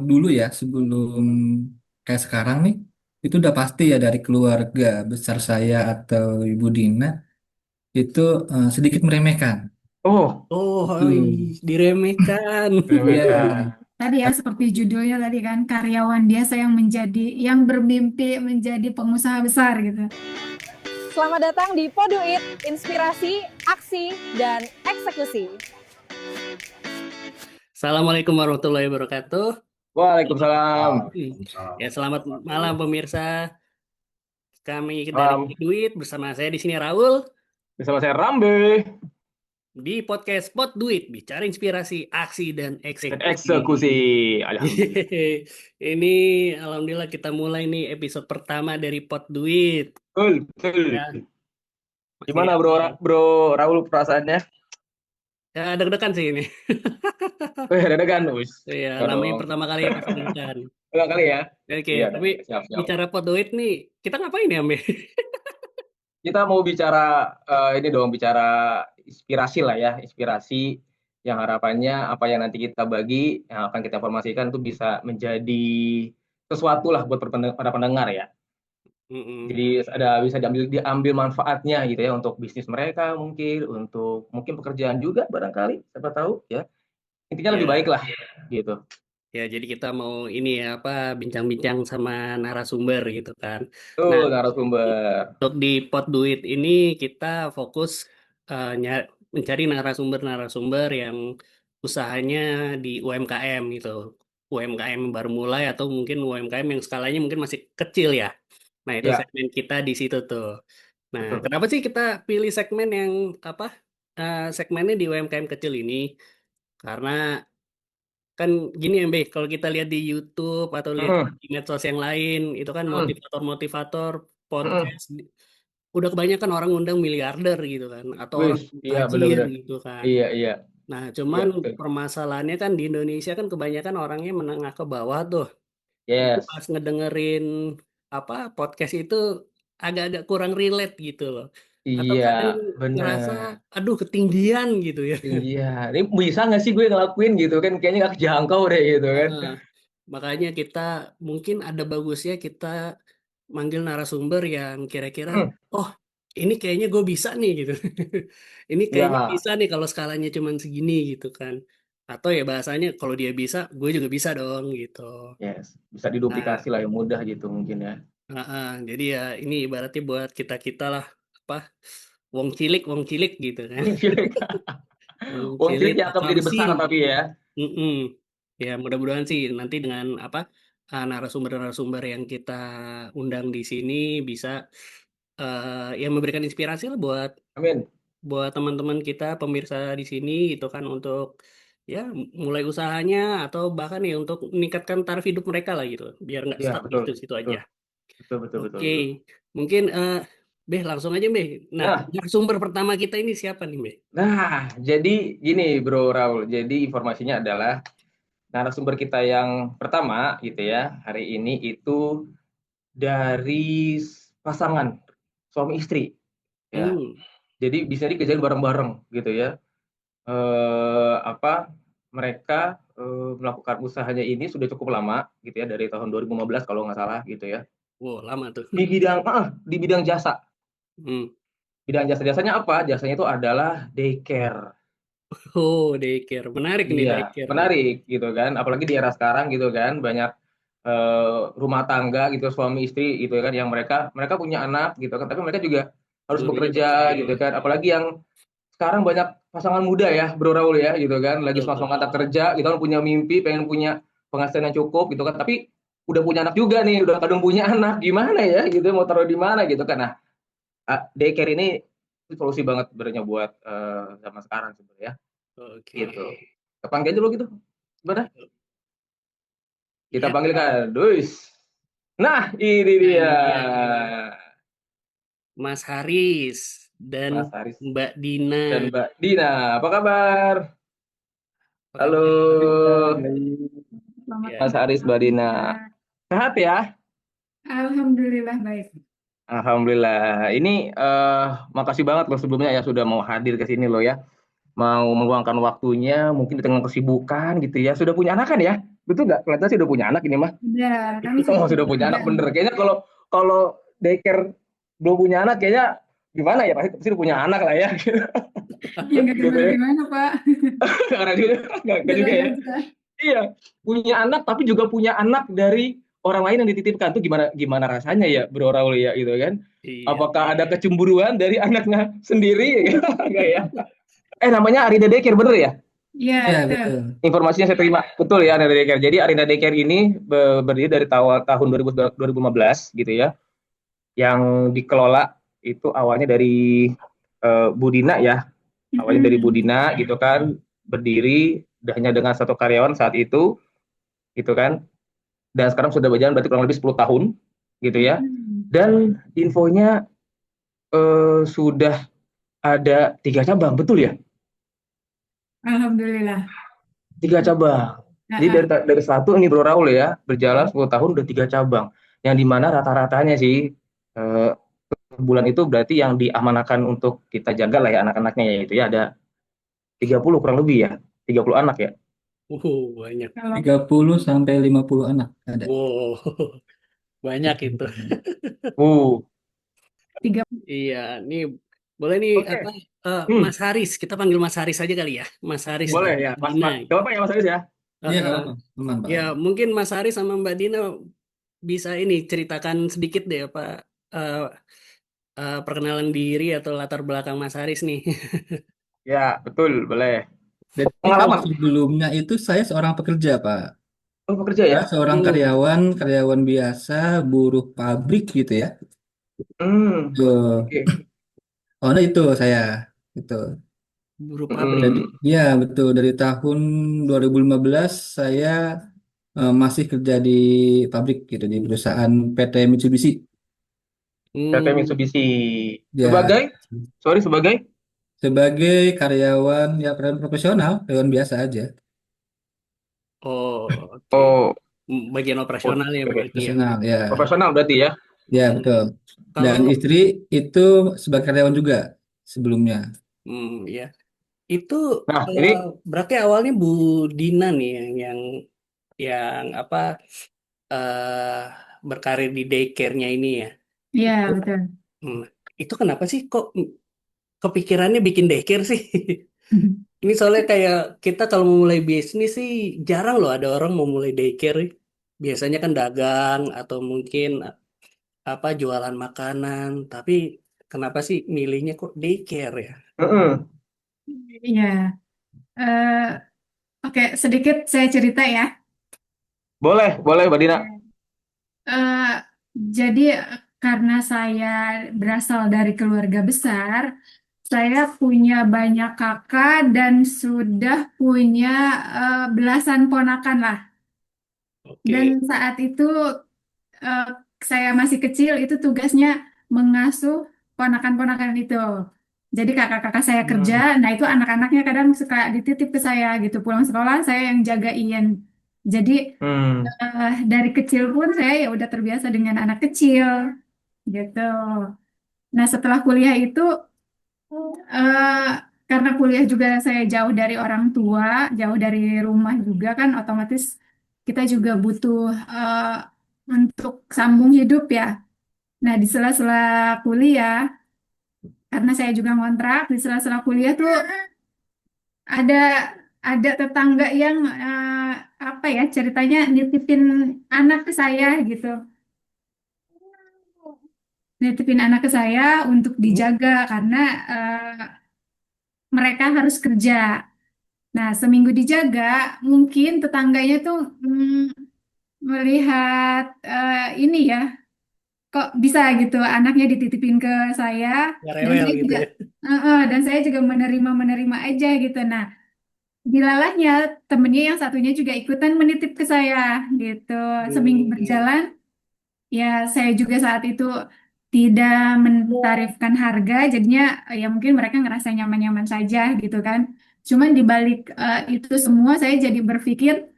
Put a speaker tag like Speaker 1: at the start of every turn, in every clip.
Speaker 1: dulu ya sebelum kayak sekarang nih itu udah pasti ya dari keluarga besar saya atau Ibu Dina itu sedikit meremehkan.
Speaker 2: Oh,
Speaker 3: Oh,
Speaker 1: Itu
Speaker 3: diremehkan.
Speaker 1: ya
Speaker 2: mereka.
Speaker 4: Tadi ya seperti judulnya tadi kan karyawan biasa yang bermimpi menjadi pengusaha besar gitu.
Speaker 5: Selamat datang di Poduit, inspirasi, aksi, dan eksekusi.
Speaker 3: Assalamualaikum warahmatullahi wabarakatuh.
Speaker 2: Waalaikumsalam.
Speaker 3: Ya, selamat malam pemirsa. Kami dari
Speaker 2: Malam.
Speaker 3: Duit bersama saya di sini Raul
Speaker 2: Bersama saya Rambe
Speaker 3: di podcast Pot Duit, bicara inspirasi, aksi dan
Speaker 2: dan
Speaker 3: eksekusi.
Speaker 2: eksekusi. Alhamdulillah.
Speaker 3: Ini alhamdulillah kita mulai nih episode pertama dari Pot Duit.
Speaker 2: Betul, betul.
Speaker 3: Ya, masih
Speaker 2: Gimana bro, bro Raul perasaannya?
Speaker 3: ya deg-degan sih ini.
Speaker 2: Deg-degan, wis.
Speaker 3: Ya,
Speaker 2: Ya
Speaker 3: namanya
Speaker 2: dong.
Speaker 3: pertama kali ya pasti deg-degan.
Speaker 2: Enggak kali ya?
Speaker 3: Oke,
Speaker 2: Iya,
Speaker 3: tapi
Speaker 2: siap, siap.
Speaker 3: bicara Pot Duit nih, kita ngapain ya, Mbe?
Speaker 2: Kita mau bicara ini dong, bicara inspirasi lah ya, inspirasi yang harapannya apa yang nanti kita bagi, yang akan kita informasikan itu bisa menjadi sesuatu lah buat para pendengar ya.
Speaker 3: Mm-mm.
Speaker 2: Jadi bisa diambil manfaatnya gitu ya untuk bisnis mereka mungkin, untuk mungkin pekerjaan juga barangkali, siapa tahu ya. Intinya lebih baik
Speaker 3: Ya,
Speaker 2: lah gitu.
Speaker 3: ya, jadi kita mau ini ya apa bincang-bincang sama narasumber gitu kan. Nah,
Speaker 2: Tuh narasumber.
Speaker 3: untuk di Pot Duit ini kita fokus mencari narasumber-narasumber yang usahanya di UMKM gitu. UMKM yang baru mulai atau mungkin UMKM yang skalanya mungkin masih kecil ya. Nah, itu
Speaker 2: Ya,
Speaker 3: segmen kita di situ tuh. Nah,
Speaker 2: betul.
Speaker 3: kenapa sih kita pilih segmen yang apa? Segmennya di UMKM kecil ini? Karena kan gini ya, Be, kalau kita lihat di YouTube atau lihat
Speaker 2: Mhm,
Speaker 3: di medsos yang lain, itu kan
Speaker 2: mhm,
Speaker 3: motivator-motivator
Speaker 2: mhm.
Speaker 3: podcast udah kebanyakan orang undang miliarder gitu kan, atau orang
Speaker 2: Wis, iya
Speaker 3: tajir
Speaker 2: benar-benar.
Speaker 3: gitu kan.
Speaker 2: Iya, iya.
Speaker 3: Nah,
Speaker 2: Iya,
Speaker 3: cuman
Speaker 2: betul.
Speaker 3: permasalahannya kan di Indonesia kan kebanyakan orangnya menengah ke bawah tuh. Jadi
Speaker 2: Yes.
Speaker 3: pas ngedengerin apa podcast itu agak-agak kurang relate gitu loh. Atau
Speaker 2: Iya,
Speaker 3: kadang ngerasa,
Speaker 2: benar.
Speaker 3: aduh ketinggian gitu ya.
Speaker 2: Iya, ini bisa nggak sih gue ngelakuin gitu kan? Kayaknya nggak kejangkau deh gitu kan.
Speaker 3: Heeh. Makanya kita mungkin ada bagusnya kita manggil narasumber yang kira-kira,
Speaker 2: Mhm,
Speaker 3: oh ini kayaknya gue bisa nih gitu. Ini kayaknya
Speaker 2: ya,
Speaker 3: bisa nih kalau skalanya cuman segini gitu kan. Atau ya bahasanya kalau dia bisa, gue juga bisa dong gitu.
Speaker 2: yes. Bisa
Speaker 3: Nah,
Speaker 2: diduplikasi lah yang mudah gitu mungkin ya.
Speaker 3: jadi ya ini ibaratnya buat kita-kita lah apa wong cilik gitu kan.
Speaker 2: Wong cilik,
Speaker 3: Wong
Speaker 2: wong
Speaker 3: cilik
Speaker 2: cilik yang akan menjadi
Speaker 3: akamsi.
Speaker 2: besar tapi ya.
Speaker 3: Mm-mm. Ya, mudah-mudahan sih nanti dengan apa narasumber-narasumber yang kita undang di sini bisa ya memberikan inspirasi lah buat
Speaker 2: Amin.
Speaker 3: teman-teman kita pemirsa di sini gitu kan untuk ya mulai usahanya atau bahkan ya untuk meningkatkan taraf hidup mereka lah gitu biar nggak
Speaker 2: Iya,
Speaker 3: stuck di
Speaker 2: betul.
Speaker 3: situ-situ
Speaker 2: Betul,
Speaker 3: aja.
Speaker 2: betul, betul, betul,
Speaker 3: Oke,
Speaker 2: betul.
Speaker 3: mungkin Beh langsung aja Beh. Nah,
Speaker 2: Nah,
Speaker 3: narasumber pertama kita ini siapa nih Beh?
Speaker 2: jadi gini Bro Raul. Jadi informasinya adalah narasumber kita yang pertama gitu ya, hari ini itu dari pasangan suami istri ya.
Speaker 3: Hmm.
Speaker 2: Jadi bisa dikerjain bareng-bareng gitu ya. Apa, mereka, melakukan usahanya ini sudah cukup lama gitu ya, dari tahun 2015 kalau nggak salah gitu ya.
Speaker 3: Wow, lama tuh.
Speaker 2: Di bidang jasa.
Speaker 3: Hmm.
Speaker 2: Bidang jasa-jasanya apa? Jasanya itu adalah daycare.
Speaker 3: Oh, daycare. Menarik nih
Speaker 2: Iya,
Speaker 3: daycare nih.
Speaker 2: menarik gitu kan, apalagi di era sekarang gitu kan, banyak, rumah tangga gitu, suami istri gitu kan, yang mereka mereka punya anak gitu kan, tapi mereka juga harus
Speaker 3: Dua-duanya
Speaker 2: bekerja
Speaker 3: bekerja.
Speaker 2: gitu kan, apalagi yang sekarang banyak pasangan muda ya, Bro Raul ya, gitu kan, lagi
Speaker 3: Betul,
Speaker 2: semangat-semangat
Speaker 3: betul.
Speaker 2: kerja gitu kan, punya mimpi, pengen punya penghasilan yang cukup gitu kan, tapi udah punya anak juga nih, udah kadung punya anak, gimana ya gitu, mau taruh di mana gitu kan. Nah, daycare ini solusi banget sebenarnya buat, zaman sekarang sebenarnya,
Speaker 3: Oke.
Speaker 2: gitu. Kepanggil aja dulu gitu, gimana? Kita
Speaker 3: Ya,
Speaker 2: panggilkan, Duis. Nah, ini
Speaker 3: nah
Speaker 2: dia.
Speaker 3: ini dia Mas Haris dan
Speaker 2: Mas Haris
Speaker 3: Mbak Dina.
Speaker 2: dan Mbak Dina. Apa kabar?
Speaker 3: Apa
Speaker 2: Halo,
Speaker 3: kabar?
Speaker 4: Selamat
Speaker 3: Ya,
Speaker 2: Mas
Speaker 4: malam,
Speaker 2: Haris, Mbak
Speaker 4: Mas
Speaker 2: Dina.
Speaker 4: Yuda.
Speaker 2: Sehat ya?
Speaker 4: Alhamdulillah baik.
Speaker 2: Alhamdulillah. Ini makasih banget loh sebelumnya ya sudah mau hadir ke sini loh ya. Mau meluangkan waktunya mungkin di tengah kesibukan gitu ya. Sudah punya anak kan ya? betul nggak? Kelihatan sih udah punya anak ini mah.
Speaker 4: Udah, kami
Speaker 2: Oh,
Speaker 4: sudah
Speaker 2: sudah punya
Speaker 4: ada.
Speaker 2: anak bener. Kayaknya kalau kalau daycare belum punya anak, kayaknya gimana ya? Pasti udah punya anak lah ya.
Speaker 4: Ya nggak
Speaker 2: Gitu ya.
Speaker 4: gimana-gimana, Pak.
Speaker 2: Karena juga nggak juga ya.
Speaker 4: Sederhana aja.
Speaker 2: Iya, punya anak tapi juga punya anak dari orang lain yang dititipkan tuh gimana gimana rasanya ya, Bro Raul ya gitu kan?
Speaker 3: Iya.
Speaker 2: Apakah ada kecemburuan dari anaknya sendiri? Enggak ya? Namanya Arida Daycare bener ya?
Speaker 4: Iya,
Speaker 1: Ya,
Speaker 4: betul.
Speaker 1: betul.
Speaker 2: Informasinya saya terima. Betul ya, Arida Daycare. Jadi Arida Daycare ini berdiri dari tahun 2015 gitu ya. Yang dikelola itu awalnya dari Bu Dina ya. Awalnya dari Bu Dina gitu kan, berdiri hanya dengan satu karyawan saat itu gitu kan. Dan sekarang sudah berjalan berarti kurang lebih 10 tahun gitu ya. Dan infonya sudah ada 3 cabang, betul ya?
Speaker 4: Alhamdulillah.
Speaker 2: 3 cabang. Jadi dari satu ini Bro Raul ya, berjalan 10 tahun udah 3 cabang. Yang dimana rata-ratanya sih bulan itu berarti yang diamanahkan untuk kita jaga lah ya anak-anaknya ya itu ya ada 30 kurang lebih ya. 30 anak ya.
Speaker 3: Banyak.
Speaker 4: Kalau
Speaker 1: 30 sampai 50 anak ada.
Speaker 3: Wow, banyak itu.
Speaker 2: Uh,
Speaker 3: Iya, nih boleh nih
Speaker 2: Oke.
Speaker 3: apa
Speaker 2: Hmm.
Speaker 3: Mas Haris, kita panggil Mas Haris aja kali ya. Mas Haris
Speaker 2: Boleh
Speaker 3: dan
Speaker 2: ya,
Speaker 3: Mbak
Speaker 2: Mas.
Speaker 3: Dina.
Speaker 2: Gak apa-apa ya Mas Aris ya?
Speaker 1: Iya, nggak
Speaker 3: Eh,
Speaker 1: apa-apa. Aman, Pak.
Speaker 3: ya mungkin Mas Haris sama Mbak Dina bisa ini ceritakan sedikit deh apa eh, perkenalan diri atau latar belakang Mas Haris nih.
Speaker 2: Ya, betul, boleh.
Speaker 1: Jadi kalau
Speaker 2: Pengalaman.
Speaker 1: sebelumnya itu saya seorang pekerja, Pak.
Speaker 2: Oh, pekerja ya?
Speaker 1: Saya seorang karyawan biasa, buruh pabrik gitu ya.
Speaker 2: Hmm.
Speaker 1: Tuh.
Speaker 2: Oke.
Speaker 1: Oh, nah itu saya. Itu.
Speaker 3: Buruh pabrik.
Speaker 1: Jadi, ya betul. Dari tahun 2015 saya masih kerja di pabrik gitu, di perusahaan PT Mitsubishi.
Speaker 2: PT
Speaker 3: Hmm.
Speaker 2: Mitsubishi.
Speaker 1: Ya,
Speaker 2: Sebagai?
Speaker 1: sebagai karyawan ya karyawan profesional, karyawan biasa aja.
Speaker 3: Oh, oke.
Speaker 2: Oh,
Speaker 3: Bagian operasionalnya
Speaker 2: oke.
Speaker 3: berarti ya.
Speaker 1: Profesional ya.
Speaker 2: Profesional berarti ya?
Speaker 1: Ya, betul. Dan
Speaker 3: Kalau
Speaker 1: istri itu sebagai karyawan juga sebelumnya.
Speaker 3: ya. Itu
Speaker 2: Nah, ini
Speaker 3: berarti awalnya Bu Dina nih yang apa eh berkarir di daycare-nya ini ya.
Speaker 4: Iya,
Speaker 3: Itu,
Speaker 4: betul.
Speaker 3: itu kenapa sih kok kepikirannya bikin daycare sih? Ini soalnya kayak kita kalau mau mulai bisnis sih jarang loh ada orang mau mulai daycare. Biasanya kan dagang atau mungkin apa jualan makanan. Tapi kenapa sih milihnya kok daycare ya?
Speaker 4: Iya. Eh, Oke, sedikit saya cerita ya.
Speaker 2: boleh Mbak Dina.
Speaker 4: Eh, jadi karena saya berasal dari keluarga besar, saya punya banyak kakak dan sudah punya belasan ponakan lah. Dan
Speaker 3: Oke.
Speaker 4: saat itu eh, saya masih kecil, itu tugasnya mengasuh ponakan-ponakan itu. Jadi kakak-kakak saya kerja, nah itu anak-anaknya kadang suka dititip ke saya gitu. Pulang sekolah saya yang jagain. Jadi dari kecil pun saya ya udah terbiasa dengan anak kecil gitu. Nah setelah kuliah itu eh, karena kuliah juga saya jauh dari orang tua, jauh dari rumah juga kan, otomatis kita juga butuh untuk sambung hidup ya. Nah di sela-sela kuliah, karena saya juga ngontrak, di sela-sela kuliah tuh ada tetangga yang apa ya ceritanya nitipin anak ke saya gitu. Nitipin anak ke saya untuk dijaga karena mereka harus kerja. Nah, seminggu dijaga, mungkin tetangganya tuh melihat ini ya, kok bisa gitu anaknya dititipin ke saya
Speaker 3: Ya
Speaker 4: dan
Speaker 3: rewel
Speaker 4: saya
Speaker 3: gitu
Speaker 4: juga
Speaker 3: ya.
Speaker 4: menerima aja gitu. Nah, dilalahnya temennya yang satunya juga ikutan menitip ke saya gitu. Seminggu berjalan, ya saya juga saat itu tidak mentarifkan harga, jadinya ya mungkin mereka ngerasa nyaman-nyaman saja gitu kan. Cuman di balik itu semua saya jadi berpikir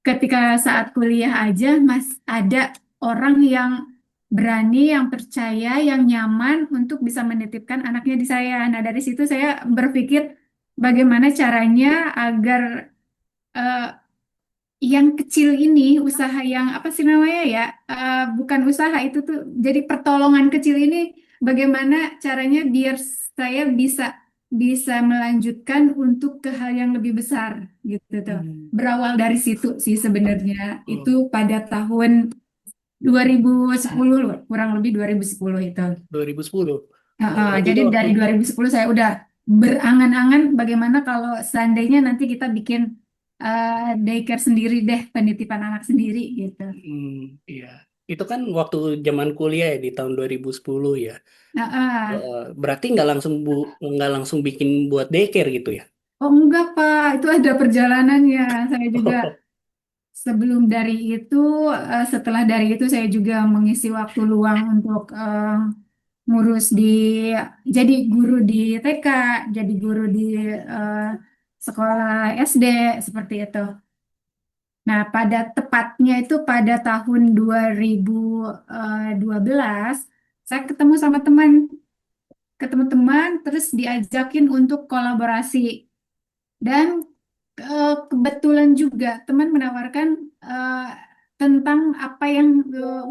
Speaker 4: ketika saat kuliah aja mas ada orang yang berani, yang percaya, yang nyaman untuk bisa menitipkan anaknya di saya. Nah dari situ saya berpikir bagaimana caranya agar eh, yang kecil ini, usaha yang apa sih namanya ya? Bukan usaha itu tuh, jadi pertolongan kecil ini, bagaimana caranya biar saya bisa bisa melanjutkan untuk ke hal yang lebih besar gitu tuh.
Speaker 3: Hmm.
Speaker 4: Berawal dari situ sih sebenarnya. Itu
Speaker 3: Hmm.
Speaker 4: pada tahun 2010 loh, kurang lebih 2010 itu.
Speaker 3: 2010. Berarti
Speaker 4: Jadi
Speaker 3: itu waktu
Speaker 4: dari 2010 saya udah berangan-angan bagaimana kalau seandainya nanti kita bikin daycare sendiri deh, penitipan anak sendiri gitu.
Speaker 3: iya. Itu kan waktu zaman kuliah ya di tahun 2010 ya.
Speaker 4: Nah,
Speaker 3: Berarti nggak langsung bikin buat daycare gitu ya?
Speaker 4: oh enggak Pak, itu ada perjalanannya. Saya juga sebelum dari itu, setelah dari itu saya juga mengisi waktu luang untuk ngurus jadi guru di TK, jadi guru di eh, sekolah SD seperti itu. Nah, pada tepatnya itu pada tahun 2012, saya ketemu teman, terus diajakin untuk kolaborasi. Dan kebetulan juga teman menawarkan eh, tentang apa yang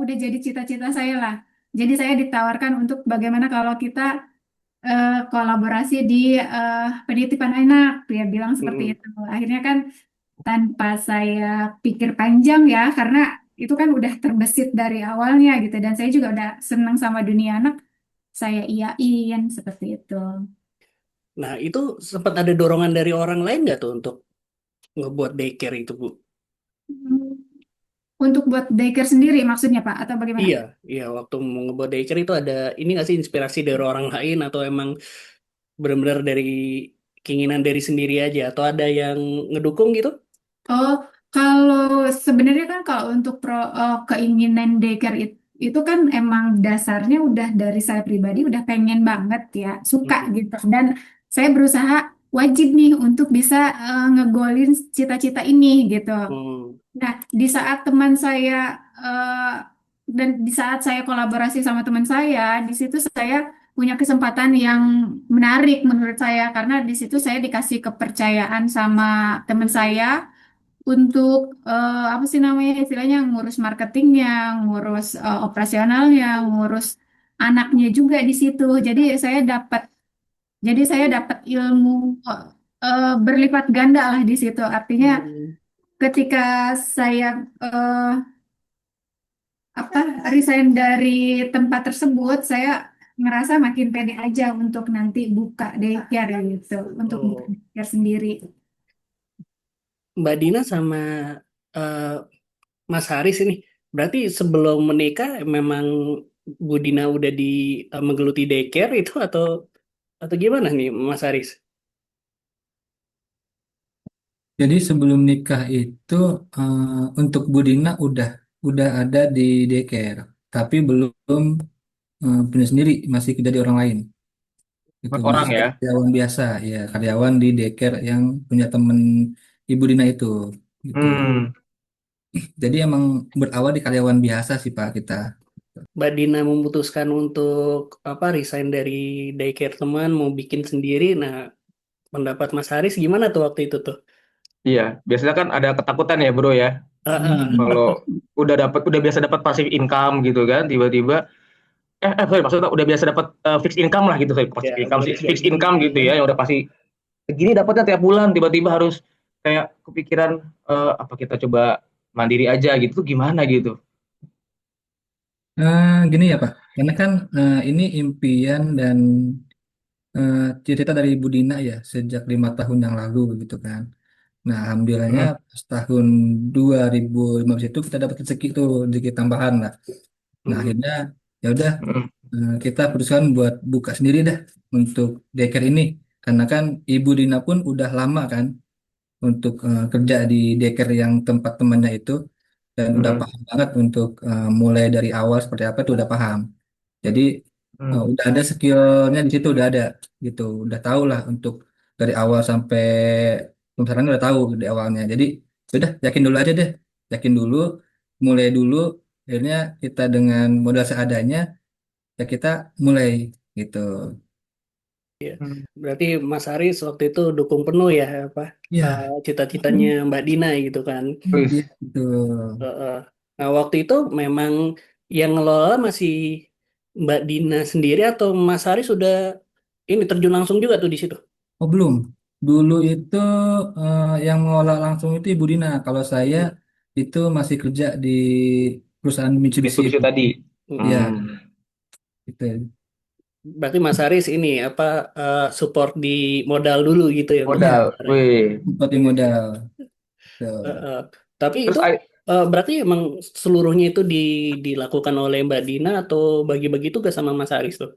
Speaker 4: udah jadi cita-cita saya lah. Jadi saya ditawarkan untuk bagaimana kalau kita kolaborasi di penitipan anak, dia bilang seperti
Speaker 3: Hmm.
Speaker 4: itu. Akhirnya kan tanpa saya pikir panjang ya, karena itu kan udah terbesit dari awalnya gitu. Dan saya juga udah senang sama dunia anak, saya iyain seperti itu.
Speaker 3: Nah, itu sempat ada dorongan dari orang lain nggak tuh untuk ngebuat daycare itu, Bu?
Speaker 4: Hmm, Untuk buat daycare sendiri maksudnya Pak, atau bagaimana?
Speaker 3: Iya, iya. Waktu mau ngebuat daycare itu ada ini nggak sih inspirasi dari orang lain atau emang benar-benar dari keinginan dari sendiri aja atau ada yang ngedukung gitu?
Speaker 4: Oh, kalau sebenarnya kan kalau untuk keinginan daycare itu kan emang dasarnya udah dari saya pribadi udah pengen banget ya, suka
Speaker 3: Hmm.
Speaker 4: gitu. Dan saya berusaha wajib nih untuk bisa ngegolin cita-cita ini gitu.
Speaker 3: Hmm.
Speaker 4: Nah, di saat teman saya eh, dan di saat saya kolaborasi sama teman saya, di situ saya punya kesempatan yang menarik menurut saya karena di situ saya dikasih kepercayaan sama teman saya untuk apa sih namanya istilahnya ngurus marketingnya, ngurus operasionalnya, ngurus anaknya juga di situ. Jadi saya dapat ilmu berlipat ganda lah di situ. Artinya
Speaker 3: Hmm.
Speaker 4: ketika saya eh, apa resign dari tempat tersebut, saya ngerasa makin pede aja untuk nanti buka daycare gitu, untuk buka
Speaker 3: Oh.
Speaker 4: daycare sendiri.
Speaker 3: Mbak Dina sama eh, Mas Haris ini, berarti sebelum menikah memang Bu Dina udah menggeluti daycare itu atau gimana nih Mas Haris?
Speaker 1: Jadi sebelum nikah itu untuk Budina udah ada di daycare, tapi belum punya sendiri, masih kerja di orang lain. Itu masih
Speaker 2: Orang ya.
Speaker 1: karyawan biasa, ya karyawan di daycare yang punya temen Ibu Dina itu, gitu.
Speaker 2: Hmm.
Speaker 1: Jadi emang berawal di karyawan biasa sih Pak kita.
Speaker 3: Mbak Dina memutuskan untuk apa resign dari daycare teman mau bikin sendiri. Nah, pendapat Mas Haris gimana tuh waktu itu tuh?
Speaker 2: Iya, biasanya kan ada ketakutan ya, Bro ya.
Speaker 3: Ah,
Speaker 1: Hmm.
Speaker 2: Kalau udah biasa dapat passive income gitu kan, tiba-tiba sorry, maksudnya udah biasa dapat fixed income lah gitu, sorry,
Speaker 3: ya
Speaker 2: passive income sih,
Speaker 3: boleh
Speaker 2: fixed
Speaker 3: diajuin.
Speaker 2: income gitu ya, yang udah pasti segini dapatnya tiap bulan, tiba-tiba harus kayak kepikiran apa kita coba mandiri aja gitu, tuh gimana gitu.
Speaker 1: Gini ya Pak, karena kan ini impian dan cita-cita dari Ibu Dina ya sejak 5 tahun yang lalu gitu kan. Nah, alhamdulillahnya
Speaker 2: Hmm.
Speaker 1: pas tahun 2015 itu kita dapat rezeki tambahan lah. Nah,
Speaker 3: Hmm.
Speaker 1: akhirnya ya udah
Speaker 2: Hmm.
Speaker 1: kita putuskan buat buka sendiri dah untuk daycare ini. Karena kan Ibu Dina pun udah lama kan untuk kerja di daycare yang tempat temannya itu dan udah
Speaker 2: Hmm.
Speaker 1: paham banget untuk mulai dari awal seperti apa itu udah paham. Jadi
Speaker 2: Hmm.
Speaker 1: udah ada skillnya di situ udah ada gitu, udah tahu lah untuk dari awal sampai pemasaran udah tahu di awalnya. Jadi sudah yakin dulu aja deh, yakin dulu, mulai dulu. Akhirnya kita dengan modal seadanya ya kita mulai gitu.
Speaker 2: Hmm.
Speaker 3: Berarti Mas Haris waktu itu dukung penuh ya apa
Speaker 1: Ya,
Speaker 3: cita-citanya Mbak Dina gitu kan.
Speaker 2: Wis.
Speaker 1: iya gitu.
Speaker 3: Heeh. Nah, waktu itu memang yang ngelola masih Mbak Dina sendiri atau Mas Haris sudah ini terjun langsung juga tuh di situ.
Speaker 1: Oh belum. Dulu itu yang mengolah langsung itu Ibu Dina. Kalau saya
Speaker 3: Hmm.
Speaker 1: itu masih kerja di perusahaan Mitsubishi
Speaker 2: Mitsubishi
Speaker 1: itu.
Speaker 2: tadi.
Speaker 1: Ya,
Speaker 3: Hmm.
Speaker 2: Hmm.
Speaker 1: itu.
Speaker 3: Berarti Mas Haris ini apa support di modal dulu gitu ya untuk
Speaker 1: Iya,
Speaker 2: Modal.
Speaker 3: sementara ya.
Speaker 2: Wih.
Speaker 1: seperti modal. Tuh.
Speaker 3: Heeh. Tapi
Speaker 2: Terus
Speaker 3: itu berarti emang seluruhnya itu dilakukan oleh Mbak Dina atau bagi-bagi tugas sama Mas Haris tuh?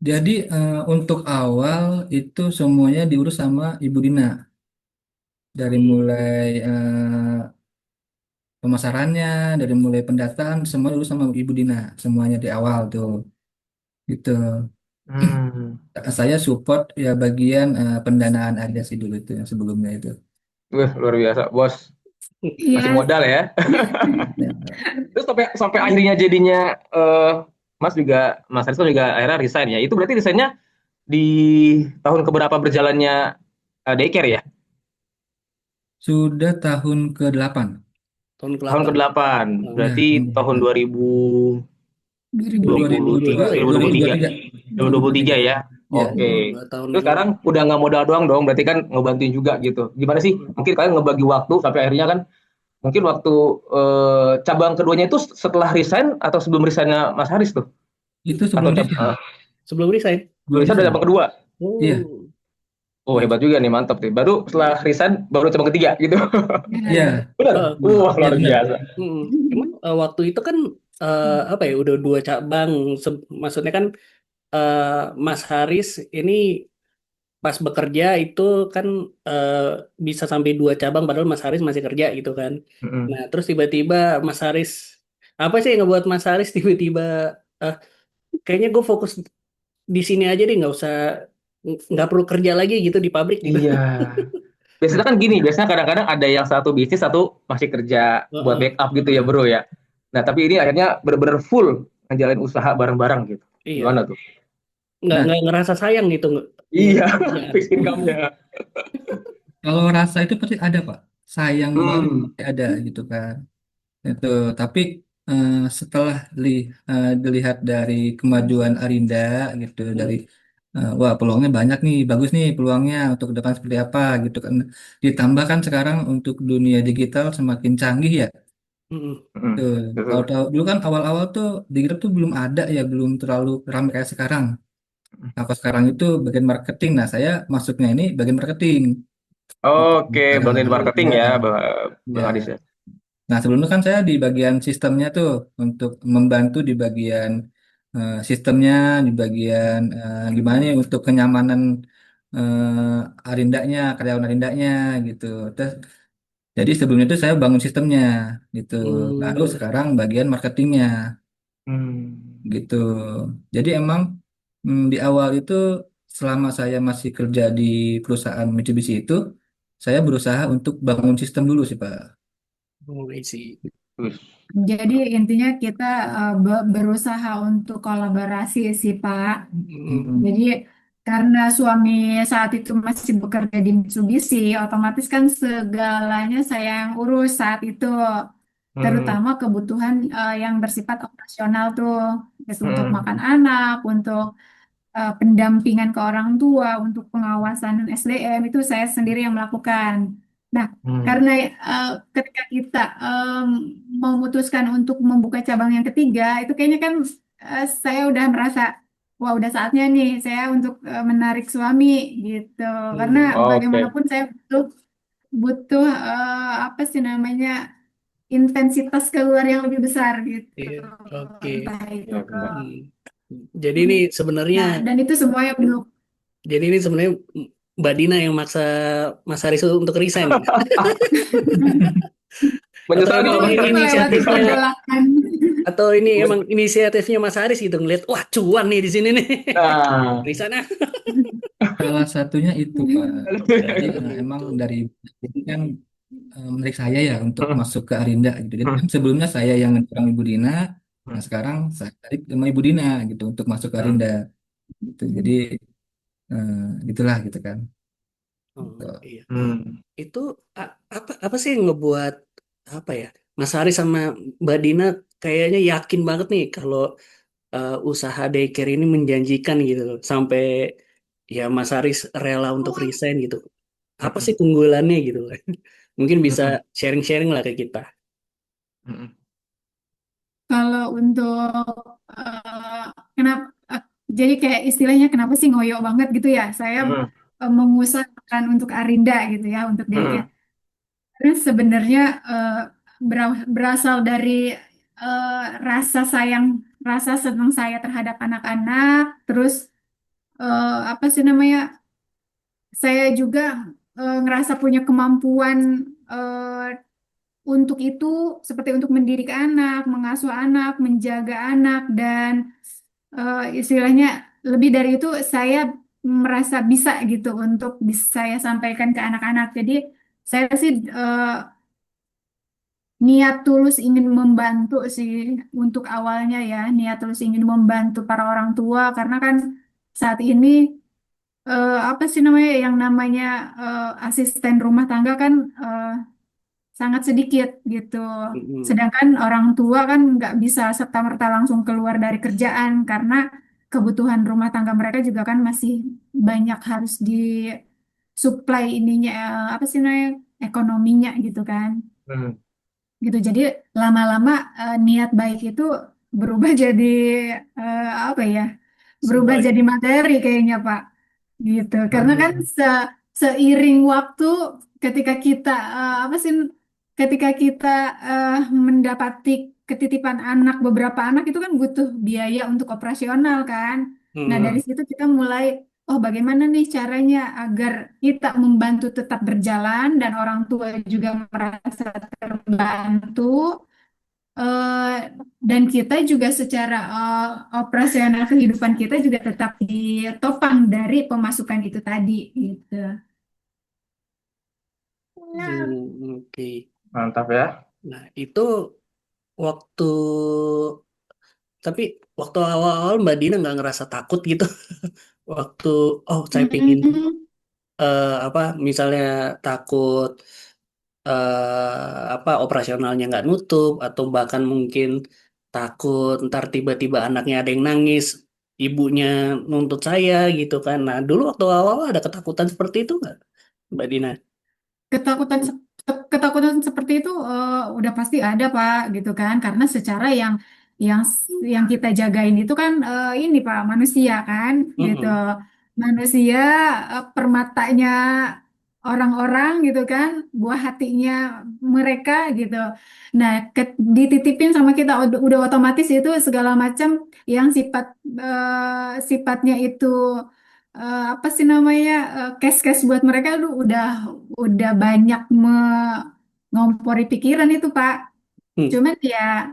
Speaker 1: Jadi untuk awal itu semuanya diurus sama Ibu Dina. Dari mulai pemasarannya, dari mulai pendataan, semua diurus sama Ibu Dina. Semuanya di awal tuh. Gitu.
Speaker 2: hmm.
Speaker 1: Saya support ya bagian pendanaan aja sih dulu itu yang sebelumnya itu.
Speaker 2: Wih, luar biasa, Bos. Masih
Speaker 4: Iya,
Speaker 2: modal ya.
Speaker 1: Ya,
Speaker 2: Terus sampai sampai akhirnya jadinya Mas juga Mas Haris kan juga akhirnya resign ya. Itu berarti resignnya di tahun keberapa berjalannya daycare ya?
Speaker 1: sudah tahun ke-8.
Speaker 3: Tahun
Speaker 2: Tahun
Speaker 3: ke-8.
Speaker 2: ke-8.
Speaker 3: Oh,
Speaker 1: Ya,
Speaker 2: Berarti
Speaker 1: tahun
Speaker 2: tahun
Speaker 1: ke-8.
Speaker 3: 2023 ya berarti.
Speaker 1: 2023.
Speaker 2: 2023 ya.
Speaker 1: 2023. Ya.
Speaker 2: Oke.
Speaker 3: Dua tahun
Speaker 2: Terus
Speaker 3: yang
Speaker 2: sekarang udah nggak modal doang dong, berarti kan ngebantuin juga gitu. Gimana sih?
Speaker 3: lalu.
Speaker 2: Mungkin kalian ngebagi waktu sampai akhirnya kan mungkin waktu cabang keduanya itu setelah resign atau sebelum resignnya Mas Haris tuh?
Speaker 1: Itu
Speaker 2: Atau
Speaker 1: sebelum resign.
Speaker 3: Sebelum resign.
Speaker 2: sebelum
Speaker 1: Belum
Speaker 2: resign udah
Speaker 1: resign.
Speaker 2: cabang kedua?
Speaker 1: Iya.
Speaker 3: Oh.
Speaker 2: Oh
Speaker 1: Nah,
Speaker 2: hebat juga nih, mantap nih. Baru setelah resign baru cabang ketiga gitu.
Speaker 1: iya.
Speaker 2: Benar?
Speaker 3: Eh,
Speaker 2: Wah
Speaker 1: Iya
Speaker 2: luar
Speaker 1: benar.
Speaker 2: biasa.
Speaker 3: Emang waktu itu kan apa ya udah dua cabang. Maksudnya kan Mas Haris ini pas bekerja itu kan eh, bisa sampai dua cabang padahal Mas Haris masih kerja gitu kan.
Speaker 2: Mm-mm.
Speaker 3: Nah, terus tiba-tiba Mas Haris apa sih yang ngebuat Mas Haris tiba-tiba eh, kayaknya gue fokus di sini aja deh nggak perlu kerja lagi gitu di pabrik gitu.
Speaker 2: Iya. Biasanya kan gini, biasanya kadang-kadang ada yang satu bisnis, satu masih kerja buat
Speaker 3: Heeh,
Speaker 2: backup gitu ya bro ya. Nah tapi ini akhirnya benar-benar full ngejalanin usaha bareng-bareng gitu.
Speaker 3: iya,
Speaker 2: Gimana tuh?
Speaker 1: Nah,
Speaker 3: nggak ngerasa sayang gitu
Speaker 2: Iya,
Speaker 3: ngurusin kerjaan.
Speaker 2: fix income-nya.
Speaker 1: kalau rasa itu pasti ada, Pak. Sayang banget
Speaker 2: Hmm.
Speaker 1: pasti ada gitu kan. Itu, tapi setelah dilihat dari kemajuan Arinda gitu, dari
Speaker 3: Hmm,
Speaker 1: wah peluangnya banyak nih, bagus nih peluangnya untuk ke depan seperti apa gitu kan. Ditambah kan sekarang untuk dunia digital semakin canggih ya.
Speaker 3: hmm,
Speaker 1: Tuh, kalau
Speaker 2: Betul.
Speaker 1: tahu dulu kan awal-awal tuh digital tuh belum ada ya, belum terlalu ramai kayak sekarang. Nah, kalau sekarang itu bagian marketing. Nah, saya masuknya ini bagian marketing untuk
Speaker 2: Oke,
Speaker 1: sekarang.
Speaker 2: bantuin marketing ya, Bang Adis
Speaker 1: Ya.
Speaker 2: ya.
Speaker 1: Nah, sebelumnya kan saya di bagian sistemnya tuh untuk membantu di bagian sistemnya, di bagian gimana ya untuk kenyamanan Arindanya, karyawan Arindanya gitu. Terus, jadi sebelumnya itu saya bangun sistemnya gitu. Baru
Speaker 3: hmm,
Speaker 1: sekarang bagian marketingnya
Speaker 2: Hmm.
Speaker 1: gitu. Jadi emang di awal itu selama saya masih kerja di perusahaan Mitsubishi itu, saya berusaha untuk bangun sistem dulu sih Pak.
Speaker 3: oh, I see.
Speaker 2: Terus.
Speaker 4: jadi intinya kita berusaha untuk kolaborasi sih Pak.
Speaker 3: Hmm,
Speaker 1: Mm-mm.
Speaker 4: Jadi karena suami saat itu masih bekerja di Mitsubishi, otomatis kan segalanya saya yang urus saat itu,
Speaker 2: Hmm.
Speaker 4: terutama kebutuhan yang bersifat operasional tuh, terus untuk
Speaker 2: Hmm.
Speaker 4: makan anak, untuk pendampingan ke orang tua, untuk pengawasan SDM itu saya sendiri yang melakukan. Nah,
Speaker 2: Hmm.
Speaker 4: karena ketika kita memutuskan untuk membuka cabang yang ketiga, itu kayaknya kan saya udah merasa, wah udah saatnya nih saya untuk menarik suami gitu. Karena
Speaker 3: hmm,
Speaker 2: Oke.
Speaker 4: bagaimanapun saya butuh butuh apa sih namanya intensitas keluar yang lebih besar gitu.
Speaker 3: iya, oke.
Speaker 4: Entah itu
Speaker 2: Ya
Speaker 4: ke
Speaker 2: benar.
Speaker 3: Hmm. Jadi ini sebenarnya
Speaker 4: nah dan itu semua yang dulu.
Speaker 3: Jadi ini sebenarnya Mbak Dina yang maksa Mas Haris untuk resign ya? Atau
Speaker 2: Menyesal
Speaker 3: ini
Speaker 2: nggak
Speaker 4: Oh,
Speaker 2: Bang?
Speaker 4: itu
Speaker 3: ini
Speaker 4: melewati
Speaker 3: inisiatifnya
Speaker 4: pergolakan.
Speaker 3: atau ini emang inisiatifnya Mas Haris gitu ngeliat wah cuan nih di sini nih.
Speaker 2: Nah.
Speaker 3: Resign ah.
Speaker 1: Salah satunya itu Pak. Jadi emang
Speaker 3: Gitu.
Speaker 1: dari ini kan menarik saya ya untuk masuk ke Arinda gitu. Jadi kan sebelumnya saya yang ngedorong Ibu Dina, nah sekarang saya tarik sama Ibu Dina gitu untuk masuk ke Arinda gitu. Jadi Gitulah gitu kan.
Speaker 3: Oh,
Speaker 1: Gitu.
Speaker 3: iya.
Speaker 2: Hmm.
Speaker 3: Itu apa sih yang ngebuat apa ya? Mas Haris sama Mbak Dina kayaknya yakin banget nih kalau usaha daycare ini menjanjikan gitu loh. Sampai ya Mas Haris rela untuk resign gitu. Apa sih
Speaker 2: Mm-mm.
Speaker 3: keunggulannya gitu loh. Mungkin bisa
Speaker 2: Mm-mm.
Speaker 3: sharing-sharing lah ke kita.
Speaker 2: Mm-mm.
Speaker 4: Kalau untuk eh, kenapa jadi kayak istilahnya kenapa sih ngoyo banget gitu ya? Saya
Speaker 2: Mm-mm.
Speaker 4: mengusahakan untuk Arinda gitu ya, untuk daycare.
Speaker 2: Mm-mm.
Speaker 4: Karena sebenarnya berasal dari rasa sayang, rasa senang saya terhadap anak-anak. Terus apa sih namanya? Saya juga ngerasa punya kemampuan untuk itu, seperti untuk mendidik anak, mengasuh anak, menjaga anak, dan istilahnya lebih dari itu saya merasa bisa gitu untuk bisa saya sampaikan ke anak-anak. Jadi saya sih niat tulus ingin membantu sih untuk awalnya ya, niat tulus ingin membantu para orang tua karena kan saat ini apa sih namanya yang namanya asisten rumah tangga kan eh, sangat sedikit gitu.
Speaker 3: Mm-mm.
Speaker 4: Sedangkan orang tua kan nggak bisa serta-merta langsung keluar dari kerjaan karena kebutuhan rumah tangga mereka juga kan masih banyak harus disuplai ininya apa sih namanya ekonominya gitu kan.
Speaker 2: Mm.
Speaker 4: Gitu. Jadi lama-lama niat baik itu berubah jadi apa ya? Berubah
Speaker 3: Sebaik.
Speaker 4: jadi materi kayaknya Pak. Gitu. Karena kan
Speaker 2: Mm.
Speaker 4: seiring waktu ketika kita apa sih ketika kita eh, mendapati ketitipan anak beberapa anak itu kan butuh biaya untuk operasional kan. Nah, dari
Speaker 3: Mm.
Speaker 4: situ kita mulai oh bagaimana nih caranya agar kita membantu tetap berjalan dan orang tua juga merasa terbantu eh, dan kita juga secara operasional kehidupan kita juga tetap ditopang dari pemasukan itu tadi gitu.
Speaker 3: Oke.
Speaker 2: Mantap ya.
Speaker 3: Nah, itu waktu tapi waktu awal-awal Mbak Dina nggak ngerasa takut gitu. Waktu saya pingin
Speaker 4: Mm-mm.
Speaker 3: apa misalnya takut apa operasionalnya nggak nutup atau bahkan mungkin takut ntar tiba-tiba anaknya ada yang nangis, ibunya nuntut saya gitu kan. Nah, dulu waktu awal ada ketakutan seperti itu nggak, Mbak Dina?
Speaker 4: Ketakutan ketakutan seperti itu udah pasti ada Pak gitu kan karena secara yang yang kita jagain itu kan ini Pak manusia kan gitu
Speaker 3: Mm-mm.
Speaker 4: manusia permatanya orang-orang gitu kan buah hatinya mereka gitu nah dititipin sama kita udah otomatis itu segala macam yang sifatnya itu apa sih namanya cash-cash buat mereka tuh udah banyak mengompori pikiran itu Pak.
Speaker 3: Hmm.
Speaker 4: Cuman ya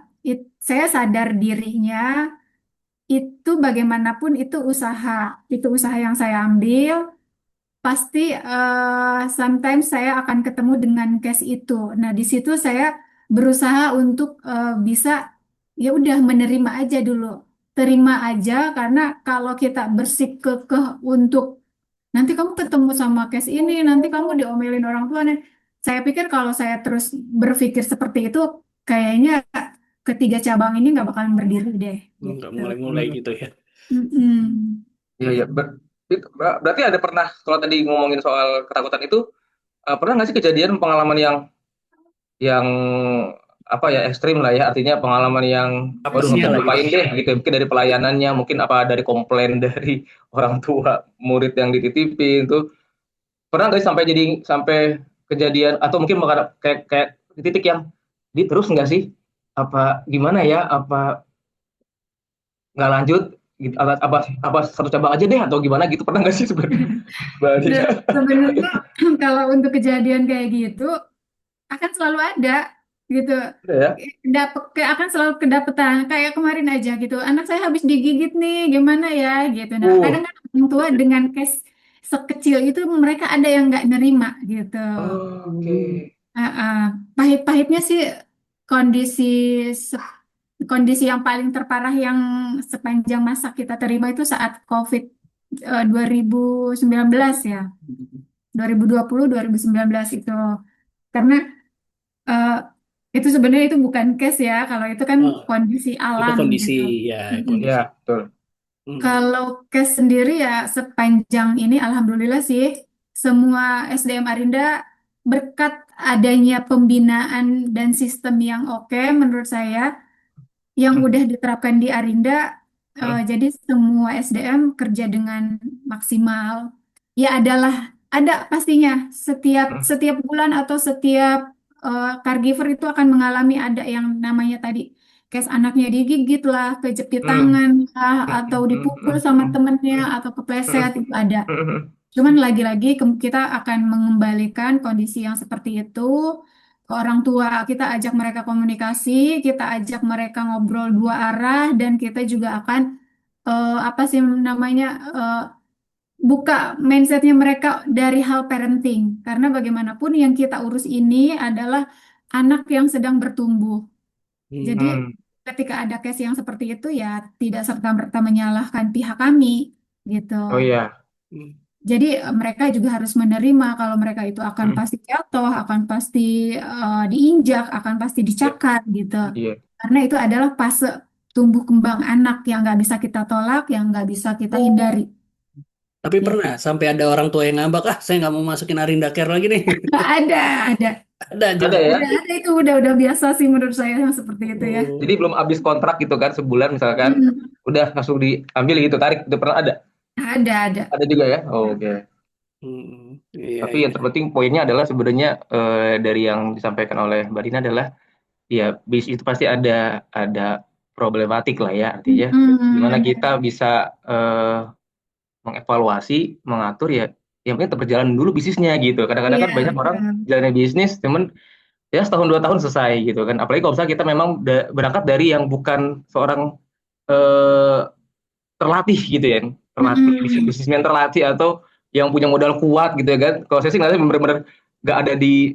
Speaker 4: saya sadar dirinya itu bagaimanapun itu usaha yang saya ambil pasti sometimes saya akan ketemu dengan case itu. Nah di situ saya berusaha untuk bisa ya udah menerima aja dulu, terima aja karena kalau kita bersikukuh untuk nanti kamu ketemu sama case ini, nanti kamu diomelin orang tua nih. Saya pikir kalau saya terus berpikir seperti itu, kayaknya ketiga cabang ini nggak bakalan berdiri deh,
Speaker 3: Nggak
Speaker 4: gitu.
Speaker 3: mulai-mulai
Speaker 2: Hmm.
Speaker 3: gitu ya.
Speaker 4: Mm-mm.
Speaker 2: Iya, iya. Berarti ada pernah kalau tadi ngomongin soal ketakutan itu pernah nggak sih kejadian pengalaman yang apa ya ekstrim lah ya artinya pengalaman yang waduh nggak
Speaker 3: Apesnya
Speaker 2: bisa
Speaker 3: lah gitu.
Speaker 2: dilupain deh gitu mungkin dari pelayanannya mungkin apa dari komplain dari orang tua murid yang dititipin tuh pernah nggak sih sampai kejadian atau mungkin kayak kayak di titik yang di terus nggak sih apa gimana ya apa nggak lanjut gitu apa satu cabang aja deh atau gimana gitu pernah nggak sih sebenarnya Mbak Dina?
Speaker 4: Dan sebenarnya kalau untuk kejadian kayak gitu akan selalu ada gitu.
Speaker 2: Udah ya.
Speaker 4: Akan selalu kedapetan kayak kemarin aja gitu. Anak saya habis digigit nih, gimana ya gitu. Nah,
Speaker 2: uh
Speaker 4: kadang kan orang tua dengan case sekecil itu mereka ada yang nggak nerima gitu.
Speaker 2: oke.
Speaker 4: Uh-uh. Pahit-pahitnya sih kondisi kondisi yang paling terparah yang sepanjang masa kita terima itu saat COVID 2019 ya, 2020 2019 itu. Karena eh, itu sebenarnya itu bukan case ya, kalau itu kan
Speaker 3: Oh,
Speaker 4: kondisi
Speaker 3: itu
Speaker 4: alam
Speaker 3: kondisi
Speaker 4: gitu.
Speaker 3: ya,
Speaker 4: Mm-mm.
Speaker 3: kondisi.
Speaker 2: Ya, betul.
Speaker 4: Kalau case sendiri ya sepanjang ini alhamdulillah sih semua SDM Arinda berkat adanya pembinaan dan sistem yang oke menurut saya yang
Speaker 2: Hmm,
Speaker 4: udah diterapkan di Arinda,
Speaker 2: hmm,
Speaker 4: jadi semua SDM kerja dengan maksimal. Ya ada pastinya setiap
Speaker 2: hmm,
Speaker 4: setiap bulan atau setiap caregiver itu akan mengalami ada yang namanya tadi case anaknya digigit lah, kejepit
Speaker 2: hmm,
Speaker 4: tangan lah,
Speaker 2: hmm,
Speaker 4: atau
Speaker 2: hmm,
Speaker 4: dipukul
Speaker 2: hmm,
Speaker 4: sama
Speaker 2: hmm,
Speaker 4: temennya
Speaker 2: hmm,
Speaker 4: atau
Speaker 2: hmm,
Speaker 4: kepleset itu ada.
Speaker 2: hmm,
Speaker 4: Cuman lagi-lagi kita akan mengembalikan kondisi yang seperti itu ke orang tua. Kita ajak mereka komunikasi, kita ajak mereka ngobrol dua arah, dan kita juga akan apa sih namanya buka mindsetnya mereka dari hal parenting. Karena bagaimanapun yang kita urus ini adalah anak yang sedang bertumbuh. Jadi
Speaker 2: hmm.
Speaker 4: ketika ada case yang seperti itu ya tidak serta-merta menyalahkan pihak kami gitu.
Speaker 2: Oh iya.
Speaker 3: Hmm.
Speaker 4: Jadi mereka juga harus menerima kalau mereka itu akan
Speaker 2: Hmm,
Speaker 4: pasti jatuh, akan pasti diinjak, akan pasti
Speaker 2: iya,
Speaker 4: dicakar gitu.
Speaker 2: iya.
Speaker 4: Karena itu adalah fase tumbuh kembang anak yang nggak bisa kita tolak, yang nggak bisa kita hindari.
Speaker 3: Tapi
Speaker 4: Gitu.
Speaker 3: pernah sampai ada orang tua yang ngambak, saya nggak mau masukin Arinda Care lagi nih.
Speaker 4: Ada, ada,
Speaker 3: Ada
Speaker 2: Ada
Speaker 3: juga.
Speaker 2: ya.
Speaker 4: ada itu udah biasa sih menurut saya yang seperti itu ya.
Speaker 2: Jadi
Speaker 3: Oh,
Speaker 2: belum habis kontrak gitu kan, sebulan misalkan,
Speaker 4: Hmm,
Speaker 2: udah langsung diambil gitu, tarik. Itu pernah ada?
Speaker 4: ada.
Speaker 2: Ada juga ya? Oh, oke.
Speaker 3: iya,
Speaker 2: Tapi yang
Speaker 3: iya.
Speaker 2: terpenting poinnya adalah sebenarnya dari yang disampaikan oleh Mbak Dina adalah ya bis itu pasti ada problematik lah ya, artinya gimana
Speaker 4: Benar.
Speaker 2: kita bisa mengevaluasi, mengatur ya yang penting tetap berjalan dulu bisnisnya gitu. Kadang-kadang
Speaker 4: Iya,
Speaker 2: kan banyak orang
Speaker 4: betul.
Speaker 2: jalannya bisnis cuman ya setahun 2 tahun selesai gitu kan. Apalagi kalau misalnya kita memang berangkat dari yang bukan seorang eh, terlatih gitu ya, terlatih
Speaker 4: Mm-mm.
Speaker 2: bisnismen terlatih atau yang punya modal kuat gitu ya kan. Kalau saya sih nggak benar-benar nggak ada di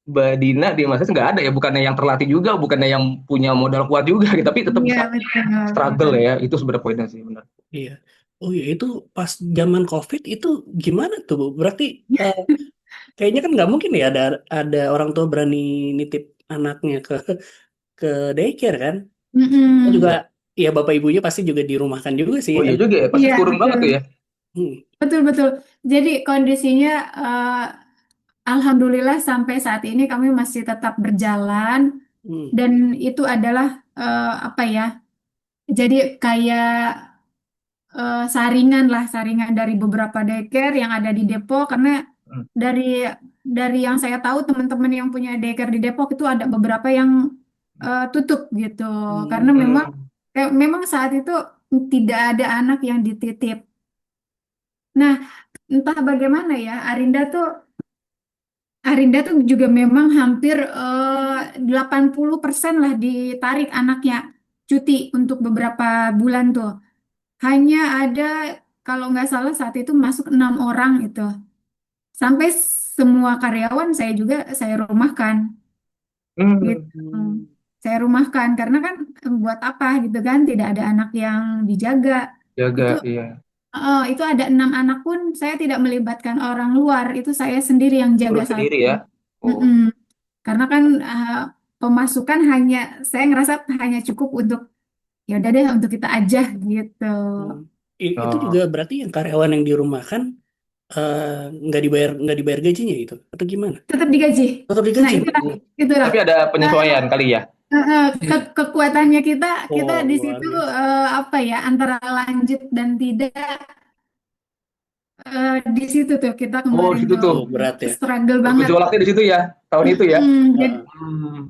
Speaker 2: Badina di Mas nggak ada ya, bukannya yang terlatih juga, bukannya yang punya modal kuat juga gitu, tapi tetap
Speaker 4: Iya,
Speaker 2: bisa
Speaker 4: betul,
Speaker 2: struggle
Speaker 4: betul.
Speaker 2: ya. Itu sebenarnya poinnya sih benar.
Speaker 3: Iya. Oh iya, itu pas zaman COVID itu gimana tuh, Bu? Berarti eh, kayaknya kan nggak mungkin ya ada orang tua berani nitip anaknya ke daycare kan? Kita juga
Speaker 4: Mm-mm.
Speaker 2: Ya.
Speaker 3: ya bapak ibunya pasti juga dirumahkan juga sih
Speaker 2: Oh
Speaker 3: ya.
Speaker 2: iya juga ya, pasti
Speaker 4: Iya,
Speaker 2: turun banget
Speaker 4: betul.
Speaker 2: tuh ya.
Speaker 3: Hmm.
Speaker 4: Betul, betul. Jadi kondisinya alhamdulillah sampai saat ini kami masih tetap berjalan
Speaker 3: Hmm.
Speaker 4: dan itu adalah apa ya? Jadi kayak saringan lah, saringan dari beberapa daycare yang ada di Depok karena
Speaker 2: Hmm.
Speaker 4: dari yang saya tahu teman-teman yang punya daycare di Depok itu ada beberapa yang tutup gitu. Karena memang
Speaker 2: Hmm.
Speaker 4: memang saat itu tidak ada anak yang dititip. Nah, entah bagaimana ya, Arinda tuh juga memang hampir 80% lah ditarik anaknya cuti untuk beberapa bulan tuh. Hanya ada kalau nggak salah saat itu masuk 6 orang itu. Sampai semua karyawan saya rumahkan gitu.
Speaker 3: Hmm.
Speaker 4: Saya rumahkan karena kan buat apa gitu kan tidak ada anak yang dijaga.
Speaker 2: Jaga,
Speaker 4: Itu
Speaker 2: iya.
Speaker 4: itu ada 6 anak pun saya tidak melibatkan orang luar. Itu saya sendiri yang jaga
Speaker 2: Urus
Speaker 4: saat
Speaker 2: sendiri
Speaker 4: itu.
Speaker 2: ya. Oh,
Speaker 4: Mm-mm. Karena kan pemasukan saya ngerasa hanya cukup untuk ya udah deh untuk kita aja gitu.
Speaker 3: Hmm. Itu juga
Speaker 2: oh.
Speaker 3: berarti yang karyawan yang dirumahkan eh, nggak dibayar gajinya itu atau gimana?
Speaker 4: Tetap digaji.
Speaker 3: Tetap
Speaker 4: Nah,
Speaker 3: digaji.
Speaker 4: itulah
Speaker 2: Tapi ada penyesuaian kali ya.
Speaker 4: kekuatannya kita
Speaker 3: Oh,
Speaker 4: di
Speaker 3: luar
Speaker 4: situ
Speaker 3: biasa.
Speaker 4: apa ya antara lanjut dan tidak di situ tuh kita
Speaker 2: Oh,
Speaker 4: kemarin
Speaker 2: di situ
Speaker 4: tuh
Speaker 2: tuh.
Speaker 3: Oh, berat ya.
Speaker 4: struggle banget.
Speaker 2: Bergejolaknya di situ ya, tahun itu ya.
Speaker 4: Mm-mm.
Speaker 3: Heeh.
Speaker 2: Hmm.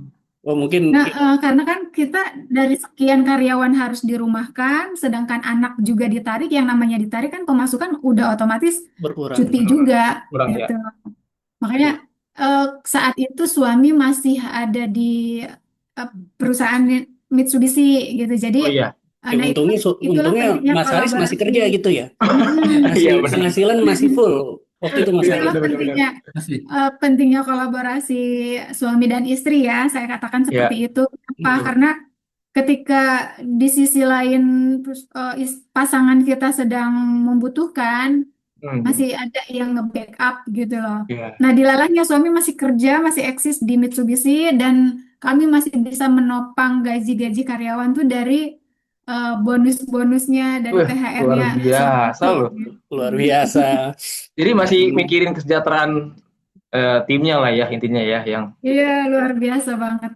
Speaker 3: Oh, mungkin
Speaker 4: Nah, karena kan kita dari sekian karyawan harus dirumahkan, sedangkan anak juga ditarik, yang namanya ditarik kan pemasukan udah otomatis
Speaker 3: berkurang.
Speaker 4: cuti juga
Speaker 2: Kurang ya.
Speaker 4: gitu. Makanya
Speaker 3: Iya.
Speaker 4: saat itu suami masih ada di perusahaan Mitsubishi gitu. Jadi,
Speaker 2: Oh iya.
Speaker 4: nah itulah
Speaker 3: Untungnya
Speaker 4: pentingnya
Speaker 3: Mas Haris masih
Speaker 4: kolaborasi.
Speaker 3: kerja gitu ya.
Speaker 4: Mm-mm.
Speaker 3: Masih
Speaker 2: Iya benar.
Speaker 3: penghasilan masih full waktu itu Mas
Speaker 2: Iya
Speaker 3: Haris.
Speaker 4: Itulah
Speaker 2: benar benar.
Speaker 1: Masih.
Speaker 4: pentingnya kolaborasi suami dan istri ya. Saya katakan seperti
Speaker 2: Ya.
Speaker 4: itu. Kenapa?
Speaker 3: Hmm.
Speaker 4: Karena ketika di sisi lain pasangan kita sedang membutuhkan, masih ada yang nge-backup gitu loh.
Speaker 2: Iya.
Speaker 4: Nah, dilalahnya suami masih kerja, masih eksis di Mitsubishi, dan kami masih bisa menopang gaji-gaji karyawan tuh dari bonus-bonusnya, dari
Speaker 2: Wah, luar
Speaker 4: THR-nya
Speaker 2: biasa loh.
Speaker 3: Luar biasa.
Speaker 2: Jadi masih mikirin kesejahteraan timnya lah ya intinya ya yang
Speaker 4: Iya, luar biasa banget.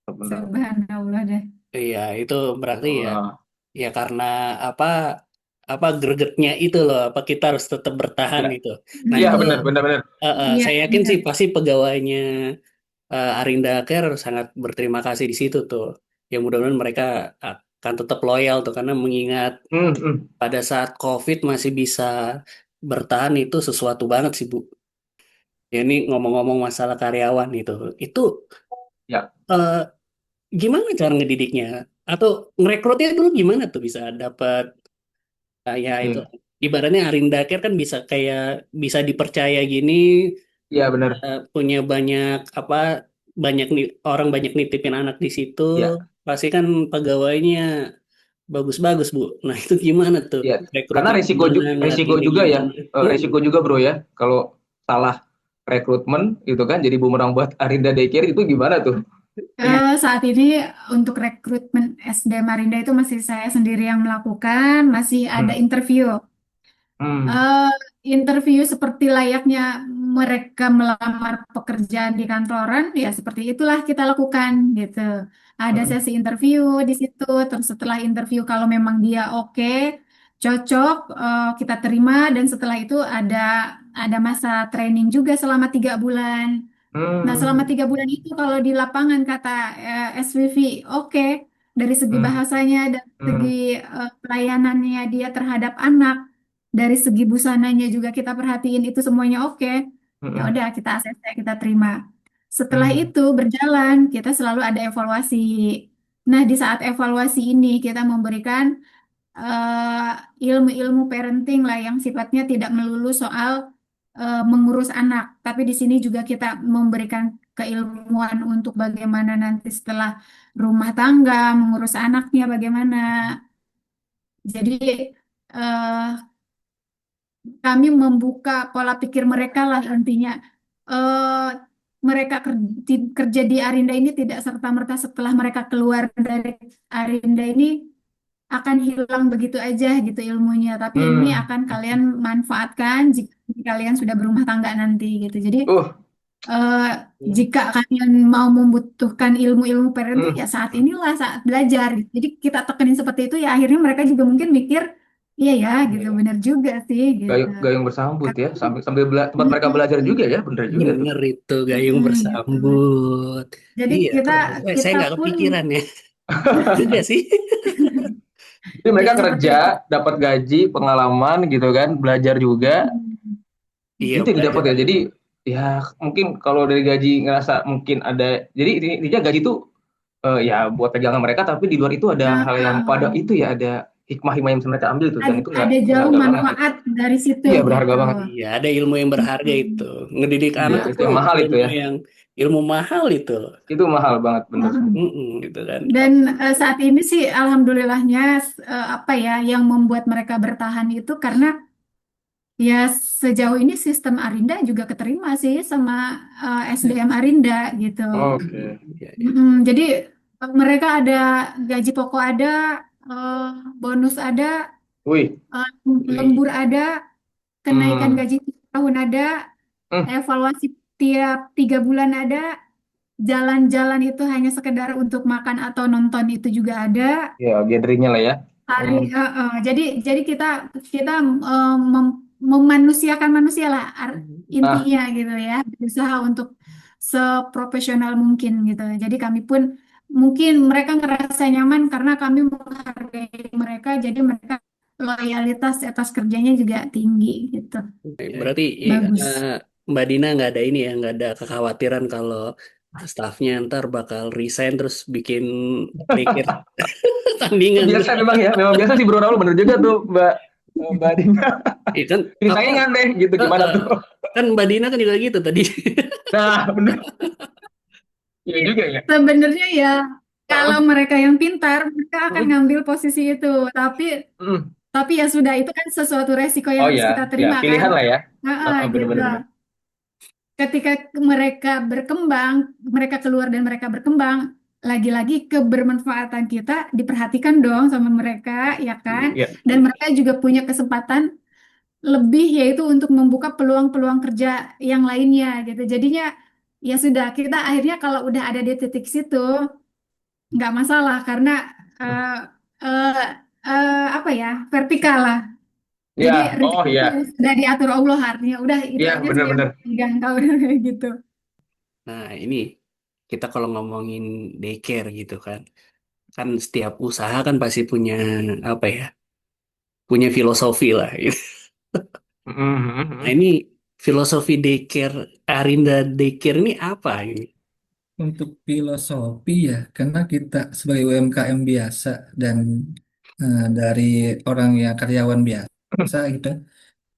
Speaker 2: benar.
Speaker 4: Subhanallah deh.
Speaker 3: Iya, itu berarti ya
Speaker 2: Wah.
Speaker 3: ya karena apa gregetnya itu loh, apa kita harus tetap bertahan
Speaker 2: Ya,
Speaker 3: itu. Nah
Speaker 2: iya
Speaker 3: itu
Speaker 2: benar.
Speaker 4: Iya,
Speaker 3: saya yakin
Speaker 4: benar.
Speaker 3: sih pasti pegawainya Arinda Care sangat berterima kasih di situ tuh. Ya mudah-mudahan mereka akan tetap loyal tuh karena mengingat
Speaker 2: Hmm, hmm.
Speaker 3: pada saat COVID masih bisa bertahan itu sesuatu banget sih Bu. Ya ini ngomong-ngomong masalah karyawan itu
Speaker 2: Ya.
Speaker 3: eh, gimana cara ngedidiknya? Atau ngerekrutnya dulu gimana tuh bisa dapat ya itu
Speaker 2: Iya.
Speaker 3: ibaratnya Arinda Care kan bisa kayak bisa dipercaya gini
Speaker 2: Iya benar.
Speaker 3: punya banyak orang banyak nitipin anak di situ
Speaker 2: Iya.
Speaker 3: pasti kan pegawainya bagus-bagus Bu. Nah itu gimana tuh
Speaker 2: Iya. Karena
Speaker 3: rekrutnya gimana
Speaker 2: risiko
Speaker 3: ngelatihnya
Speaker 2: juga ya.
Speaker 3: gimana?
Speaker 2: Risiko juga bro ya. Kalau salah rekrutmen itu kan jadi bumerang buat Arinda Daycare itu gimana tuh?
Speaker 4: Saat ini untuk rekrutmen SD Marinda itu masih saya sendiri yang melakukan, masih ada
Speaker 2: Hmm.
Speaker 4: interview.
Speaker 2: Hmm.
Speaker 4: Interview seperti layaknya mereka melamar pekerjaan di kantoran, ya seperti itulah kita lakukan gitu. Ada
Speaker 2: Hmm.
Speaker 4: sesi interview di situ, terus setelah interview kalau memang dia oke, cocok, kita terima, dan setelah itu ada masa training juga selama 3 bulan. Nah, selama
Speaker 2: Hmm.
Speaker 4: 3 bulan itu kalau di lapangan kata SVV oke, dari segi
Speaker 2: Hmm.
Speaker 4: bahasanya, dari segi
Speaker 2: Hmm.
Speaker 4: pelayanannya dia terhadap anak, dari segi busananya juga kita perhatiin itu semuanya oke, ya
Speaker 2: Hmm.
Speaker 4: udah kita ACC, kita terima. Setelah
Speaker 2: Hmm.
Speaker 4: itu berjalan, kita selalu ada evaluasi. Nah, di saat evaluasi ini kita memberikan eh, ilmu-ilmu parenting lah yang sifatnya tidak melulu soal mengurus anak, tapi di sini juga kita memberikan keilmuan untuk bagaimana nanti setelah rumah tangga mengurus anaknya bagaimana. Jadi eh, kami membuka pola pikir mereka lah intinya. Eh, Mereka kerja di Arinda ini tidak serta-merta setelah mereka keluar dari Arinda ini akan hilang begitu aja gitu ilmunya, tapi ini
Speaker 2: Hmm.
Speaker 4: akan kalian manfaatkan jika kalian sudah berumah tangga nanti gitu. Jadi
Speaker 2: Uh.
Speaker 4: eh, jika kalian mau membutuhkan ilmu-ilmu parenting
Speaker 2: Hmm.
Speaker 4: ya saat inilah saat belajar gitu. Jadi kita tekenin seperti itu ya akhirnya mereka juga mungkin mikir iya ya gitu,
Speaker 2: Iya.
Speaker 4: benar juga sih gitu.
Speaker 2: Gayung bersambut ya,
Speaker 4: Karena-
Speaker 2: sambil tempat mereka belajar juga ya, bener juga tuh.
Speaker 3: Bener itu gayung
Speaker 4: gitu.
Speaker 3: bersambut.
Speaker 4: Jadi
Speaker 3: Iya
Speaker 4: kita
Speaker 3: tuh. Saya
Speaker 4: kita
Speaker 3: nggak
Speaker 4: pun
Speaker 3: kepikiran ya. Juga sih.
Speaker 2: Jadi mereka
Speaker 4: ya seperti
Speaker 2: kerja,
Speaker 4: itu.
Speaker 2: dapat gaji, pengalaman gitu kan, belajar juga,
Speaker 3: Iya
Speaker 2: itu yang didapat
Speaker 3: belajar.
Speaker 2: ya. Jadi ya mungkin kalau dari gaji ngerasa mungkin ada, jadi intinya gaji itu ya buat pegangan mereka, tapi di luar itu ada hal yang pada
Speaker 4: Nah,
Speaker 2: itu ya, ada hikmah-hikmah yang bisa mereka ambil tuh, dan itu nggak
Speaker 4: ada jauh
Speaker 2: berharga banget itu.
Speaker 4: manfaat dari situ
Speaker 2: Iya berharga
Speaker 4: gitu.
Speaker 2: banget.
Speaker 3: Iya, ada ilmu yang berharga itu. Ngedidik
Speaker 2: Iya
Speaker 3: anak
Speaker 2: itu
Speaker 3: tuh
Speaker 2: yang mahal itu
Speaker 3: ilmu
Speaker 2: ya,
Speaker 3: yang ilmu mahal itu loh.
Speaker 2: itu mahal banget bener.
Speaker 3: Gitu kan.
Speaker 4: Dan saat ini sih alhamdulillahnya apa ya yang membuat mereka bertahan itu karena ya sejauh ini sistem Arinda juga keterima sih sama SDM Arinda gitu.
Speaker 2: Oke.
Speaker 3: Iya, iya.
Speaker 4: Jadi mereka ada gaji pokok ada, eh, bonus ada,
Speaker 2: Wih.
Speaker 4: lembur ada, kenaikan
Speaker 2: Hmm.
Speaker 4: gaji tiap tahun ada,
Speaker 2: Hmm.
Speaker 4: evaluasi tiap 3 bulan ada, jalan-jalan itu hanya sekedar untuk makan atau nonton itu juga ada.
Speaker 2: Ya gatheringnya lah ya.
Speaker 4: Jadi kita kita memanusiakan manusia lah
Speaker 2: Ah,
Speaker 4: intinya gitu ya, berusaha untuk seprofesional mungkin gitu. Jadi kami pun mungkin mereka ngerasa nyaman karena kami menghargai mereka, jadi mereka loyalitas atas kerjanya juga tinggi gitu.
Speaker 3: Berarti
Speaker 4: Bagus.
Speaker 3: Mbak Dina nggak ada ini ya, nggak ada kekhawatiran kalau staffnya ntar bakal resign terus pikir tandingan.
Speaker 2: biasa memang ya, memang biasa sih Bro Raul, bener juga tuh Mbak Dina.
Speaker 3: Iya kan,
Speaker 2: Ini saingan deh, gitu gimana tuh?
Speaker 3: kan Mbak Dina kan juga gitu tadi.
Speaker 2: Nah, bener. Iya juga ya.
Speaker 4: Sebenarnya ya kalau mereka yang pintar, mereka akan
Speaker 2: Mm,
Speaker 4: ngambil posisi itu. Tapi
Speaker 2: mm.
Speaker 4: tapi ya sudah, itu kan sesuatu resiko yang
Speaker 2: Oh
Speaker 4: harus
Speaker 2: ya,
Speaker 4: kita
Speaker 2: ya
Speaker 4: terima kan.
Speaker 2: pilihan lah ya.
Speaker 4: Heeh, gitu.
Speaker 2: Bener-bener.
Speaker 4: Ketika mereka berkembang, mereka keluar dan mereka berkembang, lagi-lagi kebermanfaatan kita diperhatikan dong sama mereka, ya kan?
Speaker 2: Ya.
Speaker 4: Dan mereka juga punya kesempatan lebih, yaitu untuk membuka peluang-peluang kerja yang lainnya gitu. Jadinya ya sudah, kita akhirnya kalau udah ada di titik situ nggak masalah karena eh, eh, apa ya, vertikal lah. Jadi
Speaker 2: Ya, oh
Speaker 4: rezeki itu
Speaker 2: ya,
Speaker 4: sudah diatur Allah, artinya udah itu
Speaker 2: ya
Speaker 4: aja sih yang
Speaker 2: bener-bener.
Speaker 4: pegang kau gitu.
Speaker 3: Nah, ini kita kalau ngomongin daycare gitu kan. Kan setiap usaha kan pasti punya apa ya? Punya filosofi lah gitu. Nah,
Speaker 2: Mhm.
Speaker 3: ini filosofi daycare Arinda Daycare ini apa ini?
Speaker 1: Untuk filosofi ya, karena kita sebagai UMKM biasa dan dari orang yang karyawan biasa gitu,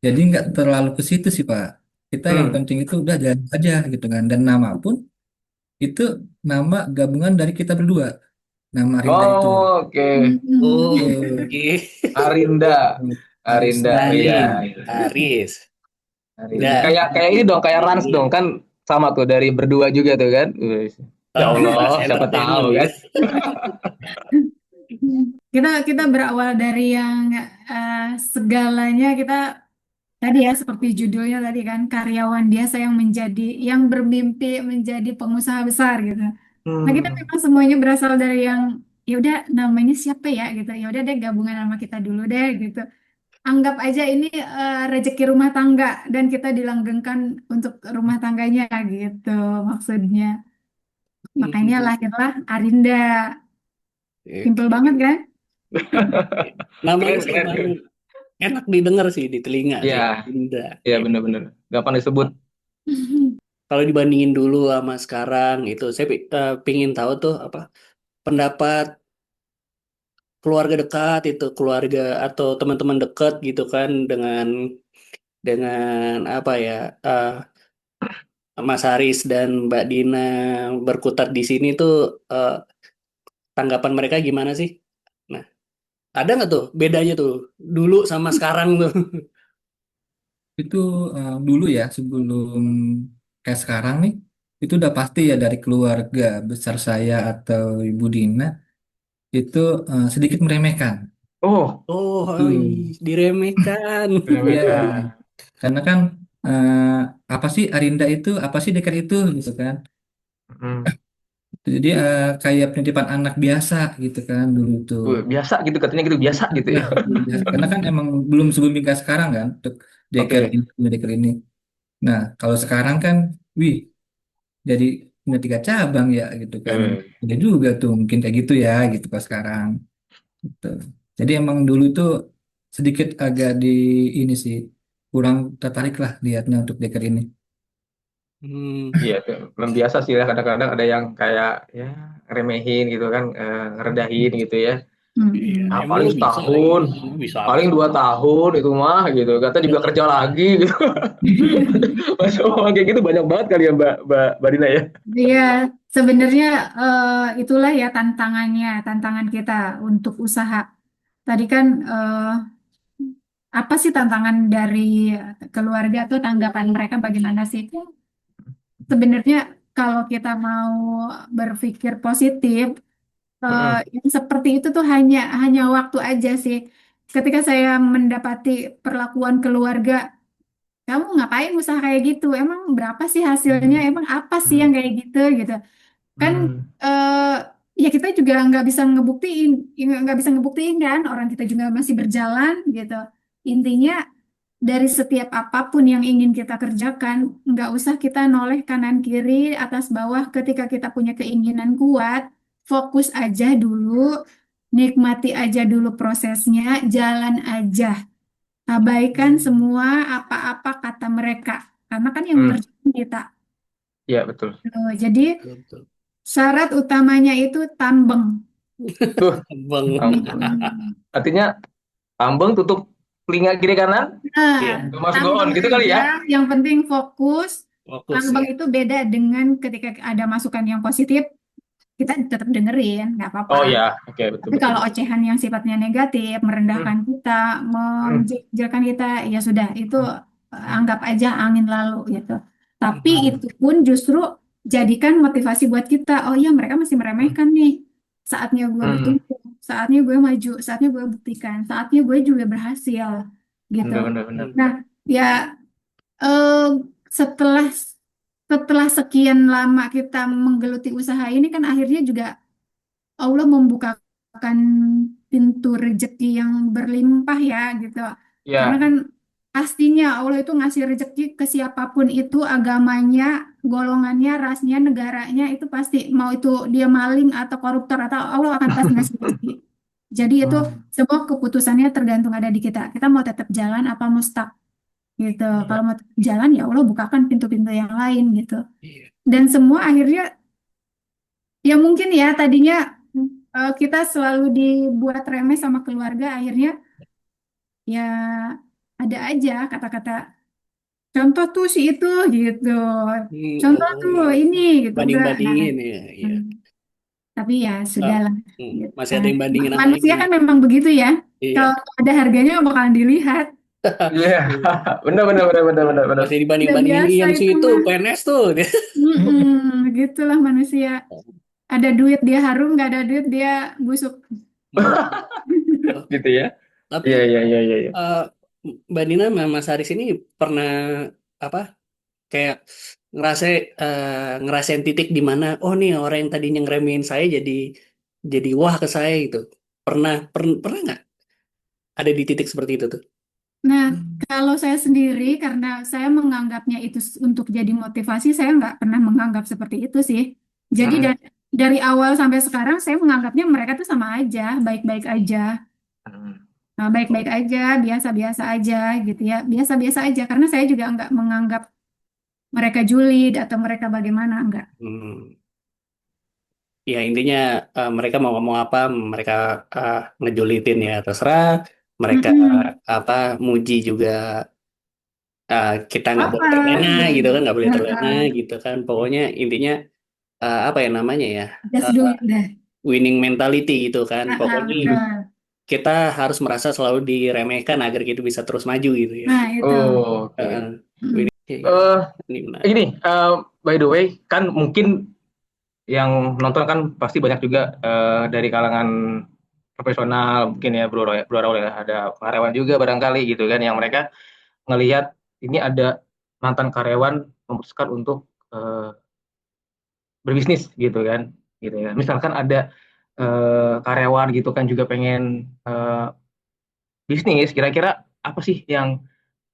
Speaker 1: jadi nggak terlalu ke situ sih Pak. Kita yang
Speaker 2: Hmm.
Speaker 1: penting itu udah jalan aja gitu kan. Dan nama pun itu nama gabungan dari kita berdua, nama Rinda itu.
Speaker 2: Oh, oke.
Speaker 3: Oh,
Speaker 4: Hmm.
Speaker 3: oke.
Speaker 2: Arinda. Arinda.
Speaker 1: Arisnya.
Speaker 2: Oh, iya.
Speaker 3: Aris.
Speaker 2: Arinda.
Speaker 3: Dah.
Speaker 2: Kayak ini dong, kayak Rans dong kan, sama tuh dari berdua juga tuh kan. Wih, ya Allah, siapa tahu
Speaker 3: Entertainment
Speaker 2: kan.
Speaker 3: gitu.
Speaker 4: Kita berawal dari yang segalanya kita tadi ya, seperti judulnya tadi kan, karyawan biasa yang bermimpi menjadi pengusaha besar gitu. Nah, kita
Speaker 2: Hmm.
Speaker 4: memang semuanya berasal dari yang ya udah, namanya siapa ya gitu. Ya udah deh, gabungan nama kita dulu deh gitu. Anggap aja ini rezeki rumah tangga dan kita dilanggengkan untuk rumah tangganya gitu maksudnya. Makanya lahirlah Arinda. Simpel banget
Speaker 3: Oke.
Speaker 4: kan?
Speaker 3: Namanya
Speaker 2: Keren,
Speaker 3: sih
Speaker 2: keren,
Speaker 3: emang
Speaker 2: keren.
Speaker 3: enak didengar sih di telinga sih.
Speaker 2: Ya,
Speaker 3: Indah.
Speaker 2: ya bener-bener. Gampang disebut.
Speaker 3: Kalau dibandingin dulu sama sekarang itu, saya pingin tahu tuh apa pendapat keluarga dekat itu, keluarga atau teman-teman dekat gitu kan dengan apa ya, eh, Mas Haris dan Mbak Dina berkutat di sini tuh, eh, tanggapan mereka gimana sih? Nah, ada nggak tuh bedanya tuh dulu sama sekarang tuh?
Speaker 1: Itu dulu ya, sebelum kayak sekarang nih, itu udah pasti ya dari keluarga besar saya atau Ibu Dina itu sedikit meremehkan.
Speaker 2: Oh,
Speaker 3: Oh,
Speaker 1: Itu
Speaker 3: diremehkan.
Speaker 1: ya,
Speaker 2: mereka.
Speaker 1: karena kan eh, apa sih Arinda itu, apa sih Deker itu gitu kan.
Speaker 2: Hmm.
Speaker 1: Jadi kayak penitipan anak biasa gitu kan dulu tuh.
Speaker 2: Biasa gitu katanya gitu, biasa gitu
Speaker 1: Ya,
Speaker 2: ya.
Speaker 1: biasa. Karena kan emang belum se-booming kayak sekarang kan untuk Deker
Speaker 2: Oke.
Speaker 1: ini, Deker ini. Nah, kalau sekarang kan, wih, jadi punya 3 cabang ya gitu kan.
Speaker 2: Eh,
Speaker 1: Ada juga tuh mungkin kayak gitu ya gitu pas sekarang. Gitu. Jadi emang dulu tuh sedikit agak di ini sih kurang tertarik lah lihatnya untuk Deker ini.
Speaker 3: Hmm,
Speaker 2: Iya, tuh. Memang biasa sih ya, kadang-kadang ada yang kayak ya remehin gitu kan, ngerendahin gitu ya.
Speaker 3: iya,
Speaker 2: Ah,
Speaker 4: Mm-mm.
Speaker 3: emang
Speaker 2: paling
Speaker 3: lu bisa lagi,
Speaker 2: setahun,
Speaker 3: lu bisa apa
Speaker 2: paling
Speaker 3: sih?
Speaker 2: 2 tahun itu mah gitu. Kata juga kerja lagi gitu. Masuk orang kayak gitu banyak banget kali ya Mbak Dina ya.
Speaker 4: Iya, sebenarnya itulah ya tantangannya, tantangan kita untuk usaha. Tadi kan apa sih tantangan dari keluarga atau tanggapan mereka bagaimana sih? Sebenarnya kalau kita mau berpikir positif,
Speaker 2: Mm-mm.
Speaker 4: yang seperti itu tuh hanya waktu aja sih. Ketika saya mendapati perlakuan keluarga, kamu ngapain usaha kayak gitu? Emang berapa sih hasilnya? Emang apa sih yang kayak gitu gitu? Kan
Speaker 2: Hmm.
Speaker 4: eh, ya kita juga nggak bisa ngebuktiin kan, orang kita juga masih berjalan gitu. Intinya dari setiap apapun yang ingin kita kerjakan, nggak usah kita noleh kanan kiri atas bawah. Ketika kita punya keinginan kuat, fokus aja dulu, nikmati aja dulu prosesnya, jalan aja, abaikan semua apa-apa kata mereka, karena kan yang
Speaker 2: Hmm.
Speaker 4: mengerjakan kita.
Speaker 2: Iya betul.
Speaker 4: Jadi
Speaker 3: Betul.
Speaker 4: syarat utamanya itu tambeng.
Speaker 2: Tuh,
Speaker 3: Bang.
Speaker 2: ampun. Artinya tambeng tutup telinga kiri kanan,
Speaker 4: Nah,
Speaker 3: Iya,
Speaker 2: nggak masuk go on
Speaker 4: tambeng
Speaker 2: gitu kali
Speaker 4: aja,
Speaker 2: ya.
Speaker 4: yang penting fokus.
Speaker 3: fokus
Speaker 4: Tambeng
Speaker 3: ya.
Speaker 4: itu beda dengan ketika ada masukan yang positif, kita tetap dengerin, nggak
Speaker 2: Oh
Speaker 4: apa-apa.
Speaker 2: ya, oke, betul
Speaker 4: Tapi
Speaker 2: betul
Speaker 4: kalau
Speaker 2: betul.
Speaker 4: ocehan yang sifatnya negatif, merendahkan kita,
Speaker 2: Hmm,
Speaker 4: menjelekan kita, ya sudah, itu anggap aja angin lalu gitu. Tapi
Speaker 2: hmm,
Speaker 4: itu pun justru jadikan motivasi buat kita. Oh iya, mereka masih meremehkan nih. Saatnya gue
Speaker 2: hmm,
Speaker 4: bertumbuh, saatnya gue maju, saatnya gue buktikan, saatnya gue juga berhasil gitu.
Speaker 2: benar benar benar.
Speaker 3: Hmm.
Speaker 4: Nah, ya eh, setelah setelah sekian lama kita menggeluti usaha ini kan akhirnya juga Allah membukakan pintu rezeki yang berlimpah ya gitu. Karena
Speaker 2: Ya,
Speaker 4: kan pastinya Allah itu ngasih rezeki ke siapapun itu agamanya, golongannya, rasnya, negaranya itu pasti mau itu dia maling atau koruptor atau Allah akan pasti ngasih rezeki. Jadi itu
Speaker 2: hmm,
Speaker 4: semua keputusannya tergantung ada di kita. Kita mau tetap jalan apa mau stuck gitu. Kalau mau tetap jalan ya Allah bukakan pintu-pintu yang lain gitu.
Speaker 3: Iya.
Speaker 4: Dan semua akhirnya ya mungkin ya tadinya kita selalu dibuat remeh sama keluarga, akhirnya ya ada aja kata-kata contoh tuh si itu gitu, contoh tuh
Speaker 3: Oh,
Speaker 4: ini gitu enggak. Nah,
Speaker 3: banding-bandingin ya, iya.
Speaker 4: hmm, tapi ya
Speaker 3: Ah,
Speaker 4: sudahlah gitu
Speaker 3: masih ada
Speaker 4: kan.
Speaker 3: yang bandingin sama
Speaker 4: Manusia
Speaker 3: ini.
Speaker 4: kan memang begitu ya.
Speaker 3: Iya.
Speaker 4: Kalau ada harganya bakalan dilihat.
Speaker 2: iya, benar benar benar benar benar benar.
Speaker 3: Masih
Speaker 4: Udah
Speaker 3: dibanding-bandingin
Speaker 4: biasa
Speaker 3: yang si
Speaker 4: itu
Speaker 3: itu
Speaker 4: mah.
Speaker 3: PNS tuh.
Speaker 4: Gitulah manusia. Ada duit dia harum, nggak ada duit dia busuk.
Speaker 2: Gitu ya.
Speaker 3: Tapi
Speaker 2: Iya iya iya iya. Iya.
Speaker 3: eh, Mbak Dina sama Mas Haris ini pernah apa kayak ngerasa ngerasain titik di mana oh nih orang yang tadinya ngeremehin saya jadi wah ke saya gitu. Pernah nggak ada di titik seperti itu tuh?
Speaker 4: Nah, kalau saya sendiri, karena saya menganggapnya itu untuk jadi motivasi, saya nggak pernah menganggap seperti itu sih. Jadi
Speaker 2: Hmm,
Speaker 4: dari awal sampai sekarang, saya menganggapnya mereka tuh sama aja, baik-baik aja.
Speaker 2: hmm.
Speaker 4: Nah, baik-baik aja, biasa-biasa aja gitu ya. Biasa-biasa aja, karena saya juga nggak menganggap mereka julid atau mereka bagaimana, enggak.
Speaker 3: Hmm. Ya intinya mereka mau ngomong apa mereka ngejulitin ya terserah mereka
Speaker 4: Mm-mm.
Speaker 3: apa muji juga kita nggak
Speaker 4: Apa
Speaker 3: boleh terlena
Speaker 4: gitu.
Speaker 3: gitu kan nggak boleh terlena
Speaker 4: Heeh.
Speaker 3: gitu kan pokoknya intinya apa ya namanya ya
Speaker 4: Just
Speaker 3: uh,
Speaker 4: do it deh.
Speaker 3: winning mentality gitu kan
Speaker 4: Heeh,
Speaker 3: pokoknya
Speaker 4: betul.
Speaker 3: kita harus merasa selalu diremehkan agar kita bisa terus maju gitu ya.
Speaker 4: Nah, itu.
Speaker 2: Oh, oke.
Speaker 3: Uh,
Speaker 4: Mm.
Speaker 3: winning ya, gitu.
Speaker 2: Eh,
Speaker 3: Ini menarik.
Speaker 2: ini by the way, kan mungkin yang nonton kan pasti banyak juga dari kalangan profesional mungkin ya bro bro Raul ya ada karyawan juga barangkali gitu kan yang mereka ngelihat ini ada mantan karyawan memutuskan untuk eh, berbisnis gitu ya misalkan ada karyawan gitu kan juga pengen bisnis kira-kira apa sih yang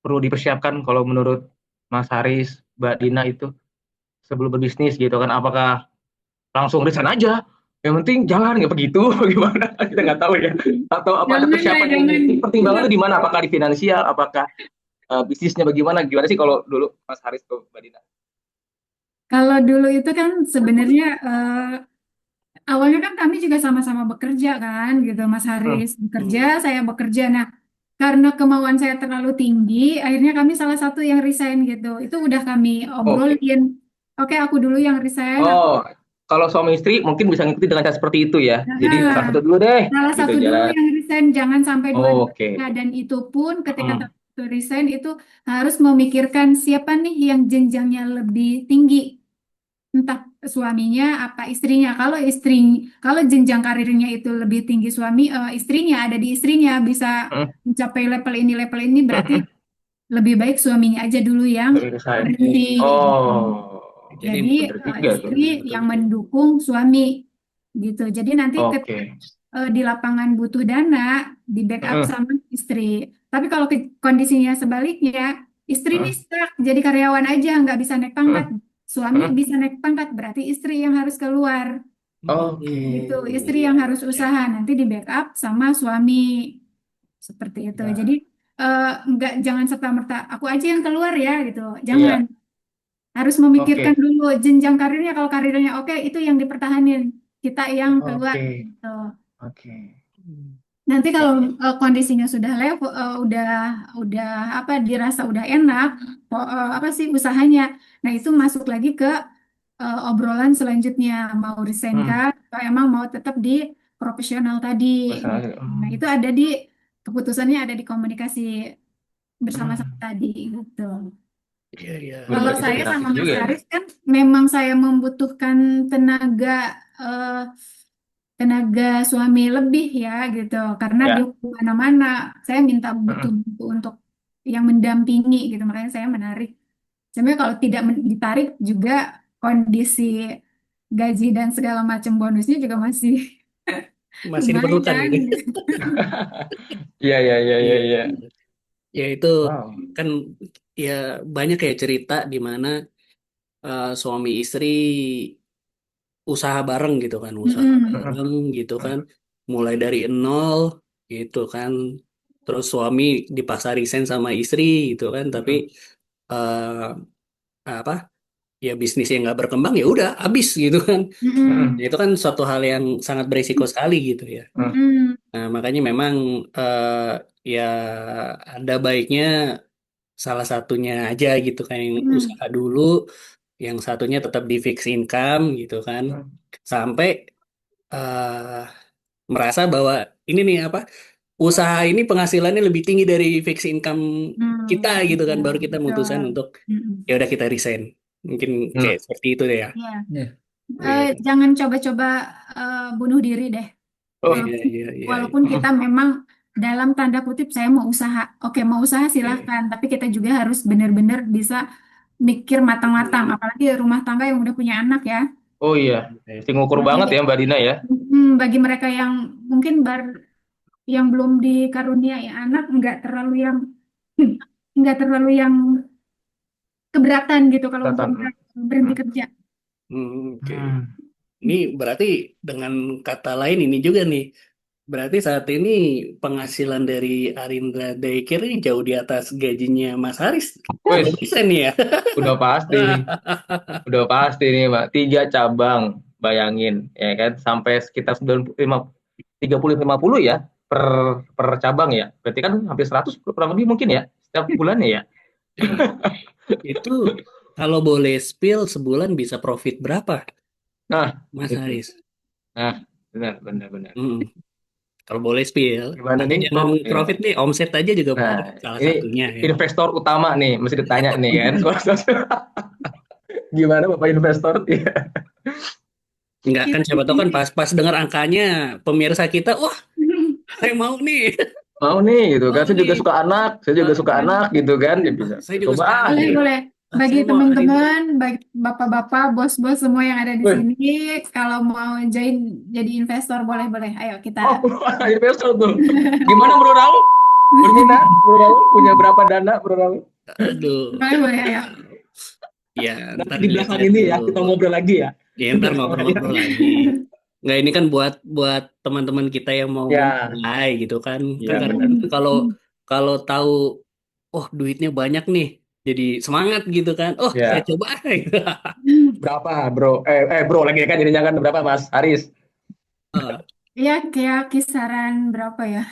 Speaker 2: perlu dipersiapkan kalau menurut Mas Haris Mbak Dina itu sebelum berbisnis gitu kan apakah langsung resign aja yang penting jalan nggak begitu bagaimana kita nggak tahu ya atau apa ada
Speaker 4: Jangan lah,
Speaker 2: persiapan yang
Speaker 4: jangan.
Speaker 2: pertimbangan itu di mana apakah di finansial apakah bisnisnya bagaimana gimana sih kalau dulu Mas Haris tuh Mbak Dina.
Speaker 4: Kalau dulu itu kan sebenarnya awalnya kan kami juga sama-sama bekerja kan gitu Mas
Speaker 2: Hmm.
Speaker 4: Haris bekerja
Speaker 3: Hmm.
Speaker 4: saya bekerja nah karena kemauan saya terlalu tinggi akhirnya kami salah satu yang resign gitu itu udah kami
Speaker 2: Oke.
Speaker 4: obrolin oke aku dulu yang resign aku
Speaker 2: Oh, kalau suami istri mungkin bisa ngikuti dengan cara seperti itu ya jadi salah
Speaker 4: nah,
Speaker 2: satu dulu deh
Speaker 4: salah
Speaker 2: gitu
Speaker 4: satu dulu
Speaker 2: jalan.
Speaker 4: yang resign jangan sampai
Speaker 2: Oke.
Speaker 4: dua-duanya dan itu pun ketika
Speaker 2: Hmm.
Speaker 4: itu resign itu harus memikirkan siapa nih yang jenjangnya lebih tinggi entah suaminya apa istrinya. Kalau jenjang karirnya itu lebih tinggi istrinya ada di istrinya bisa
Speaker 2: Hmm.
Speaker 4: mencapai level ini berarti lebih baik suaminya aja dulu yang
Speaker 2: Resign.
Speaker 4: berhenti.
Speaker 2: Oh,
Speaker 3: Jadi
Speaker 4: Jadi
Speaker 2: bener juga tuh.
Speaker 4: istri yang mendukung suami gitu. Jadi nanti ketika
Speaker 2: Oke.
Speaker 4: di lapangan butuh dana di backup
Speaker 2: Hmm.
Speaker 4: sama istri. Tapi kalau kondisinya sebaliknya, istri nih
Speaker 2: Hmm.
Speaker 4: stuck jadi karyawan aja nggak bisa naik pangkat.
Speaker 2: Hmm.
Speaker 4: Suami
Speaker 2: Hmm.
Speaker 4: bisa naik pangkat berarti istri yang harus keluar
Speaker 2: Oke.
Speaker 4: gitu. Istri
Speaker 3: iya,
Speaker 4: yang harus
Speaker 3: iya.
Speaker 4: usaha nanti di backup sama suami seperti itu. Jadi
Speaker 2: Ya.
Speaker 4: nggak jangan serta-merta aku aja yang keluar ya gitu. Jangan
Speaker 2: Iya.
Speaker 4: harus memikirkan
Speaker 2: Oke.
Speaker 4: dulu jenjang karirnya. Kalau karirnya oke, itu yang dipertahanin. Kita yang keluar
Speaker 2: Oke.
Speaker 4: gitu.
Speaker 2: Oke.
Speaker 4: Nanti
Speaker 2: Ya.
Speaker 4: kalau kondisinya sudah level, udah apa dirasa udah enak, apa sih usahanya. Nah itu masuk lagi ke obrolan selanjutnya mau resign kah atau emang mau tetap di profesional tadi gitu. Nah, itu ada di keputusannya ada di komunikasi bersama-sama tadi gitu.
Speaker 3: Iya, iya.
Speaker 4: Kalau
Speaker 2: Berbagi
Speaker 4: saya
Speaker 2: inspirasi
Speaker 4: sama Mas
Speaker 2: juga ya.
Speaker 4: Haris kan memang saya membutuhkan tenaga eh, tenaga suami lebih ya gitu karena
Speaker 2: Ya.
Speaker 4: dia kemana-mana saya minta butuh
Speaker 2: Mm-mm.
Speaker 4: butuh untuk yang mendampingi gitu makanya saya menarik. Sebenarnya kalau tidak ditarik juga kondisi gaji dan segala macam bonusnya juga masih
Speaker 3: Masih diperlukan
Speaker 4: lumayan
Speaker 3: gitu.
Speaker 4: gitu.
Speaker 2: Iya, iya, iya, iya,
Speaker 3: Iya,
Speaker 2: iya.
Speaker 3: ya itu
Speaker 2: Wow.
Speaker 3: kan ya banyak ya cerita di mana suami istri usaha bareng gitu kan, usaha
Speaker 4: Mm-mm.
Speaker 2: Mm-mm.
Speaker 3: bareng gitu kan, mulai dari nol gitu kan, terus suami dipaksa resign sama istri gitu kan, tapi
Speaker 2: Mm-mm.
Speaker 3: eh, apa ya bisnisnya nggak berkembang ya udah habis gitu kan.
Speaker 4: Mm-mm.
Speaker 3: Ya, itu kan suatu hal yang sangat berisiko sekali gitu ya.
Speaker 2: Mm-mm.
Speaker 4: Mm-mm.
Speaker 3: Nah, makanya memang ya ada baiknya salah satunya aja gitu kan yang
Speaker 4: Mm-mm.
Speaker 3: usaha dulu, yang satunya tetap di fix income gitu kan, sampai eh, merasa bahwa ini nih apa usaha ini penghasilannya lebih tinggi dari fix income kita gitu kan, baru kita
Speaker 4: Betul.
Speaker 3: memutuskan untuk
Speaker 4: Mm-mm.
Speaker 3: ya udah kita resign. Mungkin
Speaker 2: Mm.
Speaker 3: kayak seperti itu deh ya.
Speaker 4: Iya.
Speaker 1: Ya.
Speaker 3: Iya,
Speaker 4: Jangan coba-coba bunuh diri deh.
Speaker 2: Oh,
Speaker 3: iya,
Speaker 4: Walaupun,
Speaker 3: iya, iya, iya.
Speaker 4: walaupun kita memang dalam tanda kutip saya mau usaha. Oke, mau usaha
Speaker 2: iya.
Speaker 4: silahkan. Tapi kita juga harus benar-benar bisa mikir matang-matang. Apalagi rumah tangga yang udah punya anak ya.
Speaker 2: Oh iya. Mesti ngukur banget ya
Speaker 4: Bagi,
Speaker 2: Mbak Dina ya.
Speaker 4: bagi mereka yang mungkin yang belum dikaruniai anak, nggak terlalu yang keberatan gitu kalau untuk
Speaker 2: Catatan.
Speaker 4: berhenti kerja.
Speaker 3: Oke.
Speaker 2: Hmm.
Speaker 3: Ini berarti dengan kata lain ini juga nih. Berarti saat ini penghasilan dari Arindra Daycare ini jauh di atas gajinya Mas Haris.
Speaker 2: Wes,
Speaker 3: Bisa nih ya.
Speaker 2: udah pasti nih. Udah pasti nih Mbak. 3 cabang. Bayangin ya kan sampai sekitar 30-50 ya per cabang ya. Berarti kan hampir 100 kurang lebih mungkin ya setiap bulannya ya.
Speaker 3: Itu kalau boleh spill sebulan bisa profit berapa,
Speaker 2: Nah,
Speaker 3: Mas
Speaker 2: itu.
Speaker 3: Haris?
Speaker 2: Nah, benar benar benar.
Speaker 3: Mm, Kalau boleh spill,
Speaker 2: Gimana
Speaker 3: atau
Speaker 2: nih,
Speaker 3: jangan
Speaker 2: Prof? Ya.
Speaker 3: profit nih, omset aja juga
Speaker 2: Nah,
Speaker 3: boleh salah
Speaker 2: ini
Speaker 3: satunya ya.
Speaker 2: investor utama nih, mesti ditanya nih kan. Gimana Bapak investor? Iya.
Speaker 3: Enggak kan
Speaker 4: Kita
Speaker 3: siapa
Speaker 4: di
Speaker 3: tahu
Speaker 4: sini
Speaker 3: kan pas dengar angkanya pemirsa kita, wah saya mau nih,
Speaker 2: Mau nih gitu kan.
Speaker 3: mau
Speaker 2: Saya juga
Speaker 3: nih.
Speaker 2: suka anak, saya juga suka anak gitu kan. Ya bisa.
Speaker 3: Saya juga
Speaker 2: Coba
Speaker 3: suka anak
Speaker 4: boleh
Speaker 3: nih.
Speaker 2: gitu.
Speaker 4: boleh bagi
Speaker 3: Saya mau Arindra.
Speaker 4: teman-teman, bagi bapak-bapak, bos-bos semua yang ada di
Speaker 2: Wih,
Speaker 4: sini, kalau mau join jadi investor boleh boleh. Ayo kita.
Speaker 2: oh, investor tuh. Gimana Bro Raul? Berminat? Bro Raul punya berapa dana Bro Raul?
Speaker 3: Aduh.
Speaker 4: Boleh boleh ayo.
Speaker 3: Ya,
Speaker 2: Nanti
Speaker 3: ntar
Speaker 2: di belakang
Speaker 3: dilihat-lihat
Speaker 2: ini ya
Speaker 3: dulu.
Speaker 2: kita ngobrol lagi ya.
Speaker 3: Ya,
Speaker 2: Di
Speaker 3: ntar
Speaker 2: belakang layar.
Speaker 3: ngobrol-ngobrol lagi. Nggak, ini kan buat teman-teman kita yang mau
Speaker 2: Ya,
Speaker 3: memulai gitu kan. Kan
Speaker 2: iya benar.
Speaker 3: kadang-kadang kalau kalau tahu, oh duitnya banyak nih, jadi semangat gitu kan. Oh, saya
Speaker 2: Ya.
Speaker 3: coba.
Speaker 2: Berapa Bro? Bro lagi kan jadinya kan berapa Mas Haris?
Speaker 3: Ah,
Speaker 4: Ya kayak kisaran berapa ya?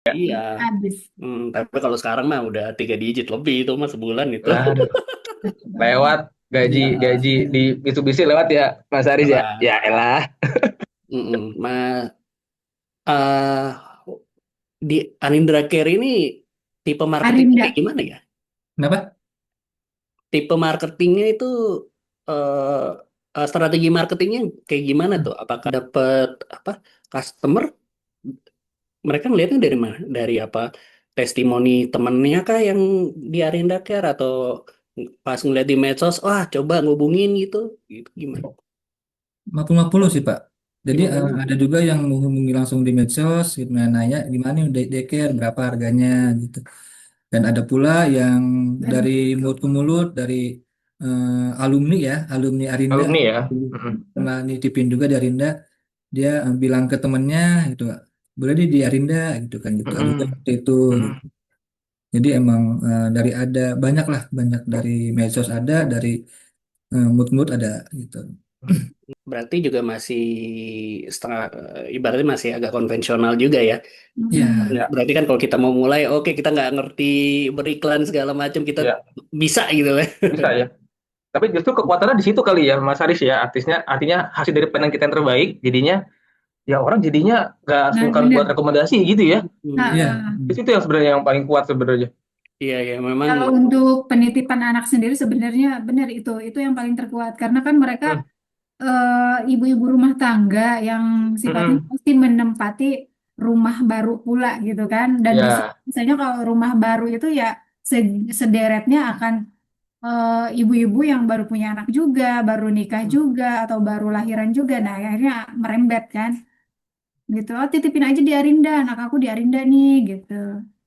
Speaker 3: iya.
Speaker 4: Habis.
Speaker 3: Tapi kalau sekarang mah udah 3 digit lebih itu mah sebulan itu.
Speaker 2: Aduh, lewat gaji
Speaker 3: Iya.
Speaker 2: gaji di Mitsubishi lewat ya Mas Haris ya.
Speaker 3: Nah,
Speaker 2: Ya elah.
Speaker 3: eh di Anindra Care ini tipe marketingnya
Speaker 4: Arinda.
Speaker 3: kayak gimana ya?
Speaker 1: Kenapa?
Speaker 3: Tipe marketingnya itu eh strategi marketingnya kayak gimana tuh? Apakah dapat apa customer? Mereka ngelihatnya dari mana? Dari apa? Testimoni temennya kah yang di Arinda Care atau pas ngeliat di medsos, wah coba ngubungin gitu, gitu gimana?
Speaker 1: 50-50 sih Pak. Jadi
Speaker 3: 50.
Speaker 1: ada juga yang menghubungi langsung di medsos, gitu, nanya gimana nih daycare, berapa harganya gitu. Dan ada pula yang dari mulut ke mulut, dari alumni ya, alumni Arinda,
Speaker 2: Alumni ya. Mm-mm.
Speaker 1: pernah nitipin juga di Arinda, dia bilang ke temennya gitu, boleh di Arinda gitu kan gitu. Ada juga
Speaker 2: Mm-mm.
Speaker 1: seperti itu. Gitu.
Speaker 2: Mm-mm.
Speaker 1: Jadi emang dari ada banyak lah, banyak dari medsos ada, dari mood-mood ada gitu.
Speaker 3: Berarti juga masih setengah, ibaratnya masih agak konvensional juga ya.
Speaker 1: Ya,
Speaker 2: Ya,
Speaker 3: Berarti kan kalau kita mau mulai, oke kita nggak ngerti beriklan segala macam, kita
Speaker 2: ya,
Speaker 3: bisa gitu ya.
Speaker 2: bisa ya. Tapi justru kekuatannya di situ kali ya, Mas Haris ya. Artinya hasil dari penelitian kita yang terbaik, jadinya ya orang jadinya nggak
Speaker 4: Nah,
Speaker 2: sungkan buat
Speaker 4: benar.
Speaker 2: rekomendasi gitu ya.
Speaker 4: Nah,
Speaker 1: ya,
Speaker 2: Itu yang sebenarnya yang paling kuat sebenarnya.
Speaker 3: Iya ya, memang.
Speaker 4: kalau untuk penitipan anak sendiri sebenarnya benar itu yang paling terkuat karena kan mereka
Speaker 2: Hmm,
Speaker 4: ibu-ibu rumah tangga yang sifatnya
Speaker 2: hmm,
Speaker 4: pasti menempati rumah baru pula gitu kan. Dan
Speaker 2: ya,
Speaker 4: biasanya kalau rumah baru itu ya sederetnya akan ibu-ibu yang baru punya anak juga, baru nikah juga, atau baru lahiran juga. Nah, akhirnya merembet kan. Gitu. Oh, titipin aja di Arinda, anak aku di Arinda nih gitu.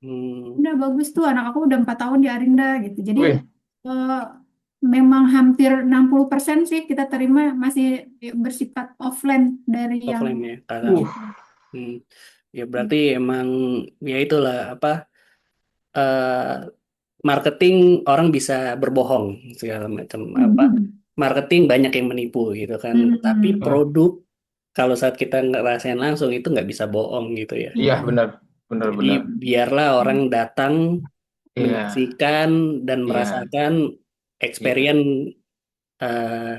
Speaker 3: Hmm,
Speaker 4: Udah bagus tuh, anak aku udah 4 tahun di Arinda gitu. Jadi
Speaker 2: wih,
Speaker 4: eh, memang hampir 60% sih kita terima masih bersifat offline dari yang
Speaker 3: offline ya, karena
Speaker 2: uh,
Speaker 4: gitu.
Speaker 3: ya berarti emang ya itulah apa, eh, marketing orang bisa berbohong segala macam apa.
Speaker 4: Mhm.
Speaker 3: Marketing banyak yang menipu gitu kan. Tapi
Speaker 4: Mhm.
Speaker 2: hmm,
Speaker 3: produk kalau saat kita ngerasain langsung itu nggak bisa bohong gitu ya.
Speaker 2: iya
Speaker 4: Iya.
Speaker 2: benar, benar,
Speaker 3: Jadi
Speaker 2: benar.
Speaker 3: biarlah orang datang
Speaker 2: Iya,
Speaker 3: menyaksikan dan
Speaker 2: iya,
Speaker 3: merasakan
Speaker 2: iya,
Speaker 3: experience eh,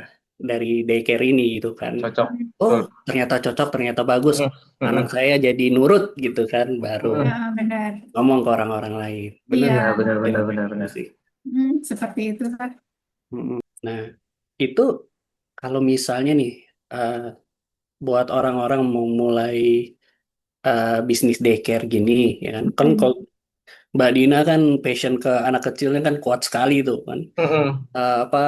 Speaker 3: dari daycare ini gitu kan.
Speaker 2: cocok,
Speaker 3: Oh,
Speaker 2: betul.
Speaker 3: ternyata cocok, ternyata bagus.
Speaker 2: Hmm,
Speaker 3: Anak
Speaker 2: hmm,
Speaker 3: saya jadi nurut gitu kan, baru
Speaker 2: hmm.
Speaker 4: Ya, benar.
Speaker 3: ngomong ke orang-orang lain.
Speaker 4: Iya,
Speaker 2: Benar, benar,
Speaker 3: Ya,
Speaker 2: benar, benar,
Speaker 3: gitu
Speaker 2: benar.
Speaker 3: sih.
Speaker 4: seperti itu kan.
Speaker 3: Mm-mm. Nah, itu kalau misalnya nih, eh, buat orang-orang mau mulai bisnis daycare gini, ya kan? Kan kalau Mbak Dina kan passion ke anak kecilnya kan kuat sekali tuh kan.
Speaker 2: Hmm,
Speaker 3: Apa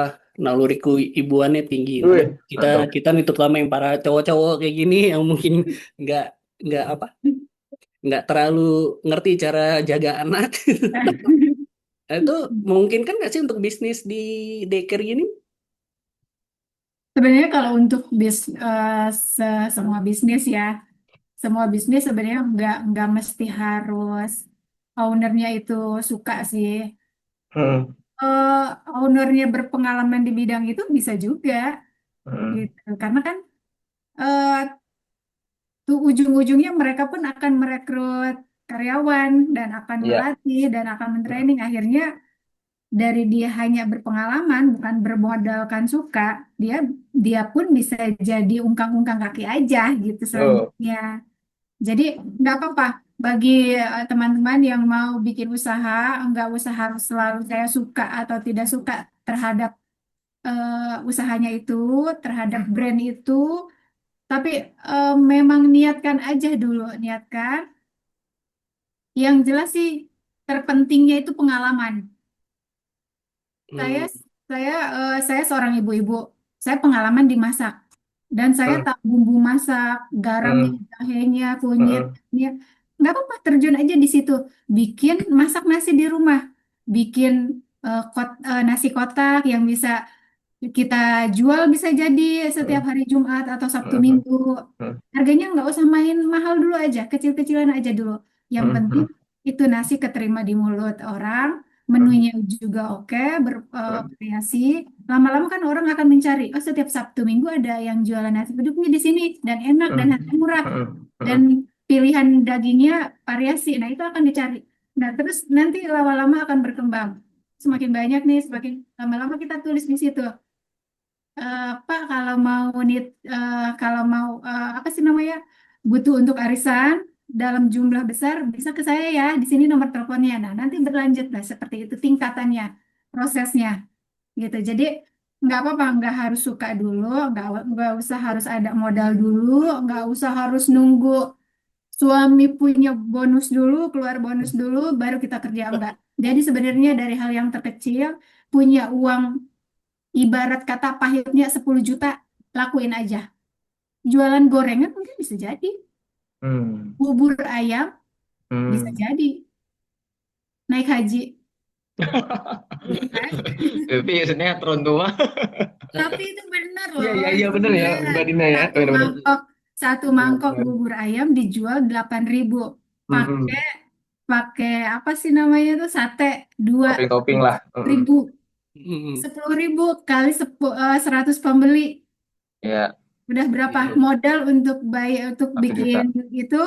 Speaker 3: naluri ibuannya tinggi. Nah,
Speaker 2: wih,
Speaker 3: kita
Speaker 2: mantap.
Speaker 3: kita nih terutama yang para cowok-cowok kayak gini yang mungkin nggak nggak apa nggak terlalu ngerti cara jaga anak. Nah, itu mungkin kan nggak sih untuk bisnis di daycare gini?
Speaker 4: Sebenarnya kalau untuk semua bisnis ya, semua bisnis sebenarnya nggak mesti harus ownernya itu suka sih.
Speaker 2: Hmm,
Speaker 4: eh Ownernya berpengalaman di bidang itu bisa juga
Speaker 2: hmm,
Speaker 4: gitu. Karena kan eh tuh ujung-ujungnya mereka pun akan merekrut karyawan dan akan
Speaker 2: iya.
Speaker 4: melatih dan akan
Speaker 2: Hmm,
Speaker 4: mentraining. Akhirnya dari dia hanya berpengalaman bukan bermodalkan suka, dia dia pun bisa jadi ungkang-ungkang kaki aja gitu
Speaker 2: tuh.
Speaker 4: selanjutnya. Jadi nggak apa-apa bagi teman-teman yang mau bikin usaha, nggak usah harus selalu saya suka atau tidak suka terhadap usahanya itu, terhadap brand itu, tapi memang niatkan aja dulu, niatkan. Yang jelas sih terpentingnya itu pengalaman. Saya
Speaker 3: Hmm,
Speaker 4: saya seorang ibu-ibu, saya pengalaman di masak dan saya
Speaker 2: Hmm,
Speaker 4: tahu bumbu masak, garamnya,
Speaker 2: hmm,
Speaker 4: jahenya,
Speaker 2: hmm,
Speaker 4: kunyitnya, nggak apa-apa terjun aja di situ, bikin masak nasi di rumah, bikin nasi kotak yang bisa kita jual bisa jadi setiap
Speaker 2: hmm,
Speaker 4: hari Jumat atau Sabtu
Speaker 2: hmm,
Speaker 4: Minggu.
Speaker 2: hmm,
Speaker 4: Harganya nggak usah main mahal dulu aja, kecil-kecilan aja dulu. Yang
Speaker 2: hmm,
Speaker 4: penting
Speaker 2: hmm,
Speaker 4: itu nasi keterima di mulut orang,
Speaker 2: hmm,
Speaker 4: menunya juga oke,
Speaker 2: hmm,
Speaker 4: bervariasi. Lama-lama kan orang akan mencari, oh setiap Sabtu Minggu ada yang jualan nasi uduknya di sini dan enak dan
Speaker 2: hmm,
Speaker 4: harganya murah
Speaker 2: hmm,
Speaker 4: dan
Speaker 2: hmm,
Speaker 4: pilihan dagingnya variasi. Nah itu akan dicari. Nah terus nanti lama-lama akan berkembang. Semakin banyak nih, semakin lama-lama kita tulis di situ. Pak kalau mau apa sih namanya butuh untuk arisan dalam jumlah besar bisa ke saya ya di sini nomor teleponnya. Nah nanti berlanjut lah seperti itu tingkatannya prosesnya gitu. Jadi nggak apa-apa nggak harus suka dulu, nggak usah harus ada modal dulu, nggak usah harus nunggu suami punya bonus dulu keluar bonus dulu baru kita kerja enggak. Jadi sebenarnya dari hal yang terkecil punya uang ibarat kata pahitnya 10 juta, lakuin aja. Jualan gorengan mungkin bisa jadi.
Speaker 2: hmm.
Speaker 4: Bubur ayam bisa
Speaker 2: Hmm.
Speaker 4: jadi. Naik haji. Kan?
Speaker 2: Tapi sinetron tuh mah.
Speaker 4: Tapi itu benar
Speaker 2: Iya,
Speaker 4: loh,
Speaker 2: iya, iya
Speaker 4: itu
Speaker 2: bener ya,
Speaker 4: benar.
Speaker 2: Mbak Dina ya.
Speaker 4: Satu
Speaker 2: Bener-bener.
Speaker 4: mangkok, satu mangkok
Speaker 2: Bener-bener.
Speaker 4: bubur ayam dijual 8.000. Pakai
Speaker 2: Hmm.
Speaker 4: pakai apa sih namanya tuh sate dua
Speaker 2: Topping-topping lah. Hmm.
Speaker 4: ribu,
Speaker 3: hmm,
Speaker 4: 10.000 kali 100 pembeli.
Speaker 2: Ya,
Speaker 4: Udah berapa
Speaker 3: Iya.
Speaker 4: modal untuk untuk
Speaker 2: 1 juta.
Speaker 4: bikin itu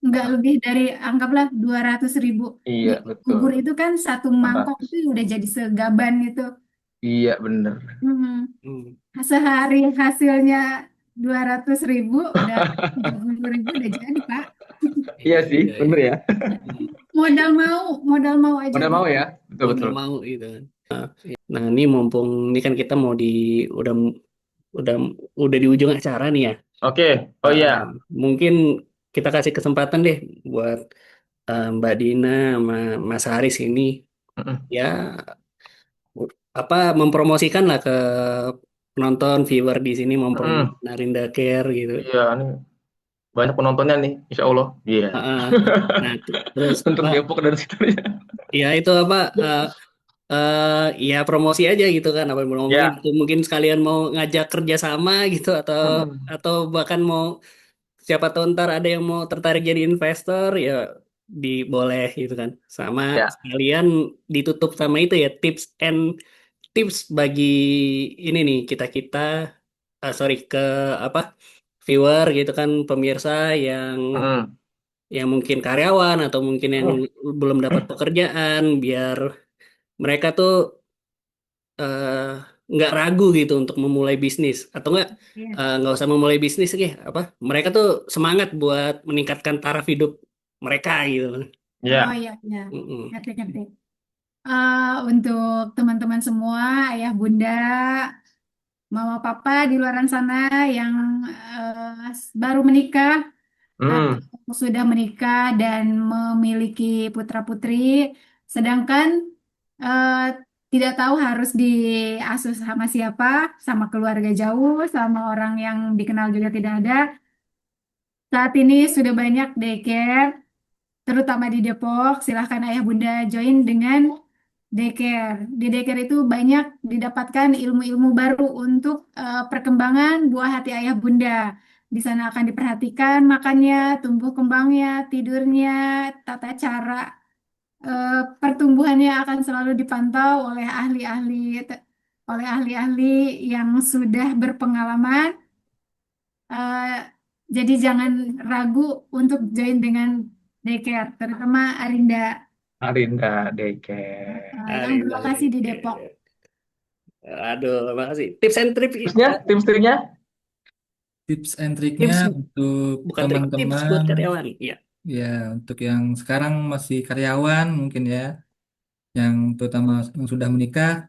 Speaker 4: nggak lebih dari anggaplah 200.000.
Speaker 2: Iya,
Speaker 4: Bikin
Speaker 2: betul.
Speaker 4: bubur itu kan satu mangkok itu udah jadi segaban gitu.
Speaker 2: Iya, bener.
Speaker 4: Hmm.
Speaker 3: Hmm.
Speaker 4: Sehari hasilnya 200.000, udah 30.000 udah jadi, Pak.
Speaker 2: Iya sih,
Speaker 3: Iya,
Speaker 2: bener
Speaker 3: iya.
Speaker 2: ya.
Speaker 3: Hmm.
Speaker 4: Modal mau aja
Speaker 2: Udah mau
Speaker 4: bisa.
Speaker 2: ya, betul
Speaker 3: Modal
Speaker 2: betul.
Speaker 3: mau gitu kan. Nah, ini mumpung ini kan kita mau udah udah udah di ujung acara nih ya.
Speaker 2: Oke, oh
Speaker 3: Uh,
Speaker 2: iya.
Speaker 3: Mungkin kita kasih kesempatan deh buat Mbak Dina sama Mas Haris ini
Speaker 2: Mm-mm.
Speaker 3: ya apa mempromosikan lah ke penonton viewer di sini
Speaker 2: Mm-mm.
Speaker 3: mempromosikan Arinda Care gitu.
Speaker 2: Iya, ini banyak penontonnya nih, insya Allah. Iya.
Speaker 3: Heeh. Nah, terus
Speaker 2: Untuk
Speaker 3: apa?
Speaker 2: Depok dan situ ya.
Speaker 3: Ya itu apa? Ya promosi aja gitu kan apa yang mau ngomongin
Speaker 2: Ya.
Speaker 3: itu mungkin sekalian mau ngajak kerja sama gitu
Speaker 2: Mm-mm.
Speaker 3: atau bahkan mau siapa tahu ntar ada yang mau tertarik jadi investor ya boleh gitu kan sama
Speaker 2: Ya.
Speaker 3: sekalian ditutup sama itu ya tips bagi ini nih kita sorry ke apa viewer gitu kan pemirsa
Speaker 2: Mm-mm.
Speaker 3: yang mungkin karyawan atau mungkin yang
Speaker 2: Oh,
Speaker 3: belum dapat pekerjaan biar mereka tuh eh, nggak ragu gitu untuk memulai bisnis atau
Speaker 4: Iya.
Speaker 3: nggak usah memulai bisnis sih apa mereka tuh semangat buat meningkatkan taraf hidup mereka gitu.
Speaker 4: Oh
Speaker 2: ya.
Speaker 4: iya, iya.
Speaker 3: Mm-mm.
Speaker 4: Ngerti. Untuk teman-teman semua, ayah, bunda, mama, papa di luar sana yang baru menikah atau
Speaker 2: Mm.
Speaker 4: sudah menikah dan memiliki putra-putri, sedangkan eh, tidak tahu harus diasuh sama siapa, sama keluarga jauh, sama orang yang dikenal juga tidak ada. Saat ini sudah banyak daycare, terutama di Depok. Silahkan ayah bunda join dengan daycare. Di daycare itu banyak didapatkan ilmu-ilmu baru untuk perkembangan buah hati ayah bunda. Di sana akan diperhatikan makannya, tumbuh kembangnya, tidurnya, tata cara pertumbuhannya akan selalu dipantau oleh ahli-ahli yang sudah berpengalaman. Eh, jadi jangan ragu untuk join dengan daycare, terutama Arinda
Speaker 2: Arinda Daycare.
Speaker 4: yang
Speaker 3: Ada
Speaker 4: berlokasi di Depok.
Speaker 3: aduh makasih tips and trip
Speaker 2: Terusnya, tim strinya?
Speaker 1: Tips and triknya
Speaker 3: tips
Speaker 1: untuk
Speaker 3: bukan trik tips buat
Speaker 1: teman-teman,
Speaker 3: karyawan ya.
Speaker 1: ya untuk yang sekarang masih karyawan mungkin ya, yang terutama yang sudah menikah.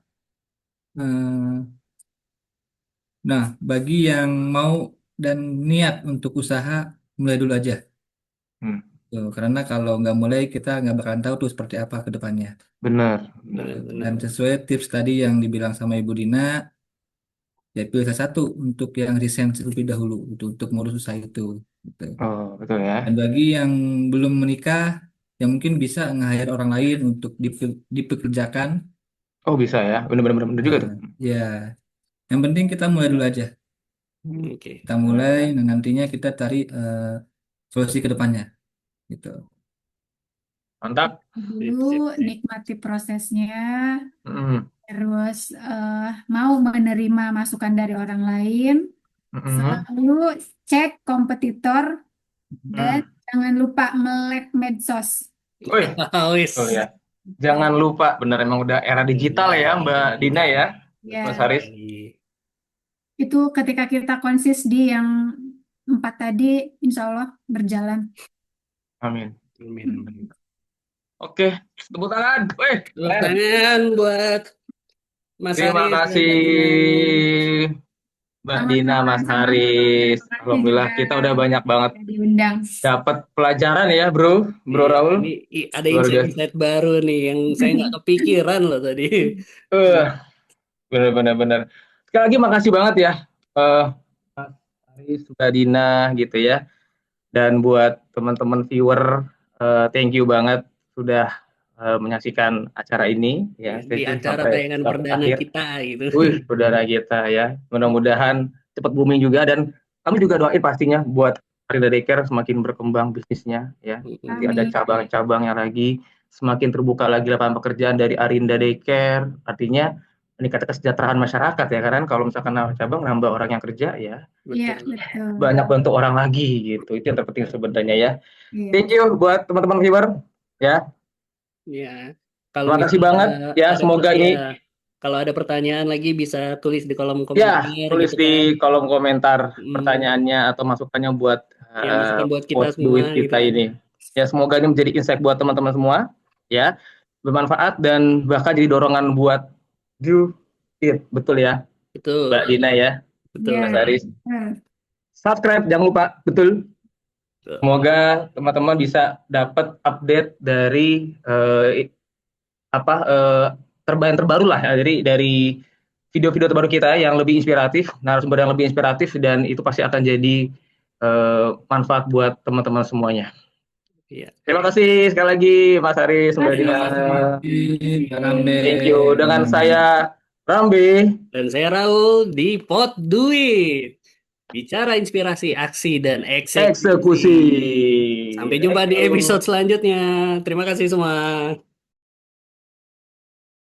Speaker 1: eh, Nah, bagi yang mau dan niat untuk usaha, mulai dulu aja.
Speaker 2: Hmm,
Speaker 1: Tuh, karena kalau nggak mulai, kita nggak bakalan tahu tuh seperti apa ke depannya.
Speaker 2: benar, benar.
Speaker 1: Dan
Speaker 3: Benar-benar.
Speaker 1: sesuai tips tadi yang dibilang sama Ibu Dina, ya pilih salah satu untuk yang resign terlebih dahulu, untuk ngurus usaha itu. Gitu.
Speaker 2: Oh, betul ya.
Speaker 1: Dan bagi yang belum menikah, yang mungkin bisa nge-hire orang lain untuk dipekerjakan,
Speaker 2: Oh, bisa ya. Benar-benar benar juga
Speaker 1: nah,
Speaker 2: tuh.
Speaker 1: ya, yang penting kita mulai dulu aja.
Speaker 3: Oke.
Speaker 1: Kita mulai, dan nantinya kita cari solusi ke depannya. Gitu.
Speaker 2: Mantap.
Speaker 3: Sip,
Speaker 4: Dulu
Speaker 3: sip, sip.
Speaker 4: nikmati prosesnya,
Speaker 2: Mm-mm.
Speaker 4: terus mau menerima masukan dari orang lain,
Speaker 2: Mm-mm.
Speaker 4: selalu cek kompetitor dan
Speaker 2: Mm.
Speaker 4: jangan lupa melek medsos.
Speaker 2: Wih,
Speaker 3: Wis.
Speaker 2: betul ya. Jangan lupa, benar emang udah era digital ya, Mbak Dina ya, Mas
Speaker 4: Ya,
Speaker 2: Haris.
Speaker 4: itu ketika kita konsis di yang 4 tadi, insya Allah berjalan.
Speaker 2: Amin.
Speaker 3: Amin.
Speaker 2: Oke, tepuk tangan. Wih,
Speaker 3: Tepuk
Speaker 2: keren.
Speaker 3: tangan buat Mas
Speaker 2: Terima
Speaker 3: Haris dan
Speaker 2: kasih
Speaker 3: Mbak Dina.
Speaker 2: Mbak Dina,
Speaker 4: Sama-sama,
Speaker 2: Mas
Speaker 4: sama-sama.
Speaker 2: Haris.
Speaker 4: Terima kasih
Speaker 2: Alhamdulillah
Speaker 4: juga
Speaker 2: kita udah banyak banget
Speaker 4: sudah diundang.
Speaker 2: dapat pelajaran ya, Bro
Speaker 3: Iya,
Speaker 2: Raul.
Speaker 3: ini ada
Speaker 2: Luar biasa.
Speaker 3: insight-insight baru nih yang saya nggak kepikiran loh tadi.
Speaker 2: Eh, benar-benar benar. Sekali lagi makasih banget ya, Mas Haris, Mbak Dina gitu ya. Dan buat teman-teman viewer, thank you banget sudah menyaksikan acara ini ya. Stay
Speaker 3: Di
Speaker 2: tune
Speaker 3: acara
Speaker 2: sampai
Speaker 3: tayangan perdana
Speaker 2: akhir.
Speaker 3: kita gitu.
Speaker 2: Wih, saudara kita ya. Mudah-mudahan cepat booming juga dan kami juga doain pastinya buat Arinda Daycare semakin berkembang bisnisnya ya. Nanti ada
Speaker 4: Amin.
Speaker 2: cabang-cabangnya lagi, semakin terbuka lagi lapangan pekerjaan dari Arinda Daycare. Artinya meningkatkan kesejahteraan masyarakat ya, karena kalau misalkan nambah cabang nambah orang yang kerja ya,
Speaker 4: Iya,
Speaker 3: Betul.
Speaker 4: betul.
Speaker 2: banyak bantu orang lagi gitu. Itu yang terpenting sebenarnya ya.
Speaker 4: Iya.
Speaker 2: Thank you buat teman-teman viewer ya.
Speaker 3: Ya, kalau
Speaker 2: Terima kasih
Speaker 3: misalnya
Speaker 2: banget ya.
Speaker 3: ada
Speaker 2: Semoga ini
Speaker 3: kalau ada pertanyaan lagi bisa tulis di kolom
Speaker 2: ya
Speaker 3: komentar
Speaker 2: tulis
Speaker 3: gitu
Speaker 2: di
Speaker 3: kan.
Speaker 2: kolom komentar
Speaker 3: Hmm,
Speaker 2: pertanyaannya atau masukannya buat
Speaker 3: ya masukan buat kita
Speaker 2: post
Speaker 3: semua
Speaker 2: duit
Speaker 3: gitu
Speaker 2: kita
Speaker 3: kan.
Speaker 2: ini. Ya semoga ini menjadi insight buat teman-teman semua ya, bermanfaat dan bahkan jadi dorongan buat do it. Betul ya Mbak
Speaker 3: Betul,
Speaker 2: Dina ya,
Speaker 3: betul.
Speaker 4: Iya.
Speaker 2: Mas Aris.
Speaker 4: Betul.
Speaker 2: Subscribe jangan lupa, betul.
Speaker 3: Betul.
Speaker 2: Semoga teman-teman bisa dapat update dari yang terbaru lah ya, dari video-video terbaru kita yang lebih inspiratif, narasumber yang lebih inspiratif, dan itu pasti akan jadi manfaat buat teman-teman semuanya.
Speaker 3: Iya.
Speaker 2: Terima kasih sekali lagi Mas Aris, Mbak Dina.
Speaker 1: Mbak Rambe.
Speaker 2: Thank you. Dengan saya Rambe.
Speaker 3: Dan saya Raul di Pot Duit. Bicara inspirasi, aksi, dan eksekusi.
Speaker 2: Eksekusi.
Speaker 3: Sampai jumpa di episode selanjutnya. Terima kasih semua.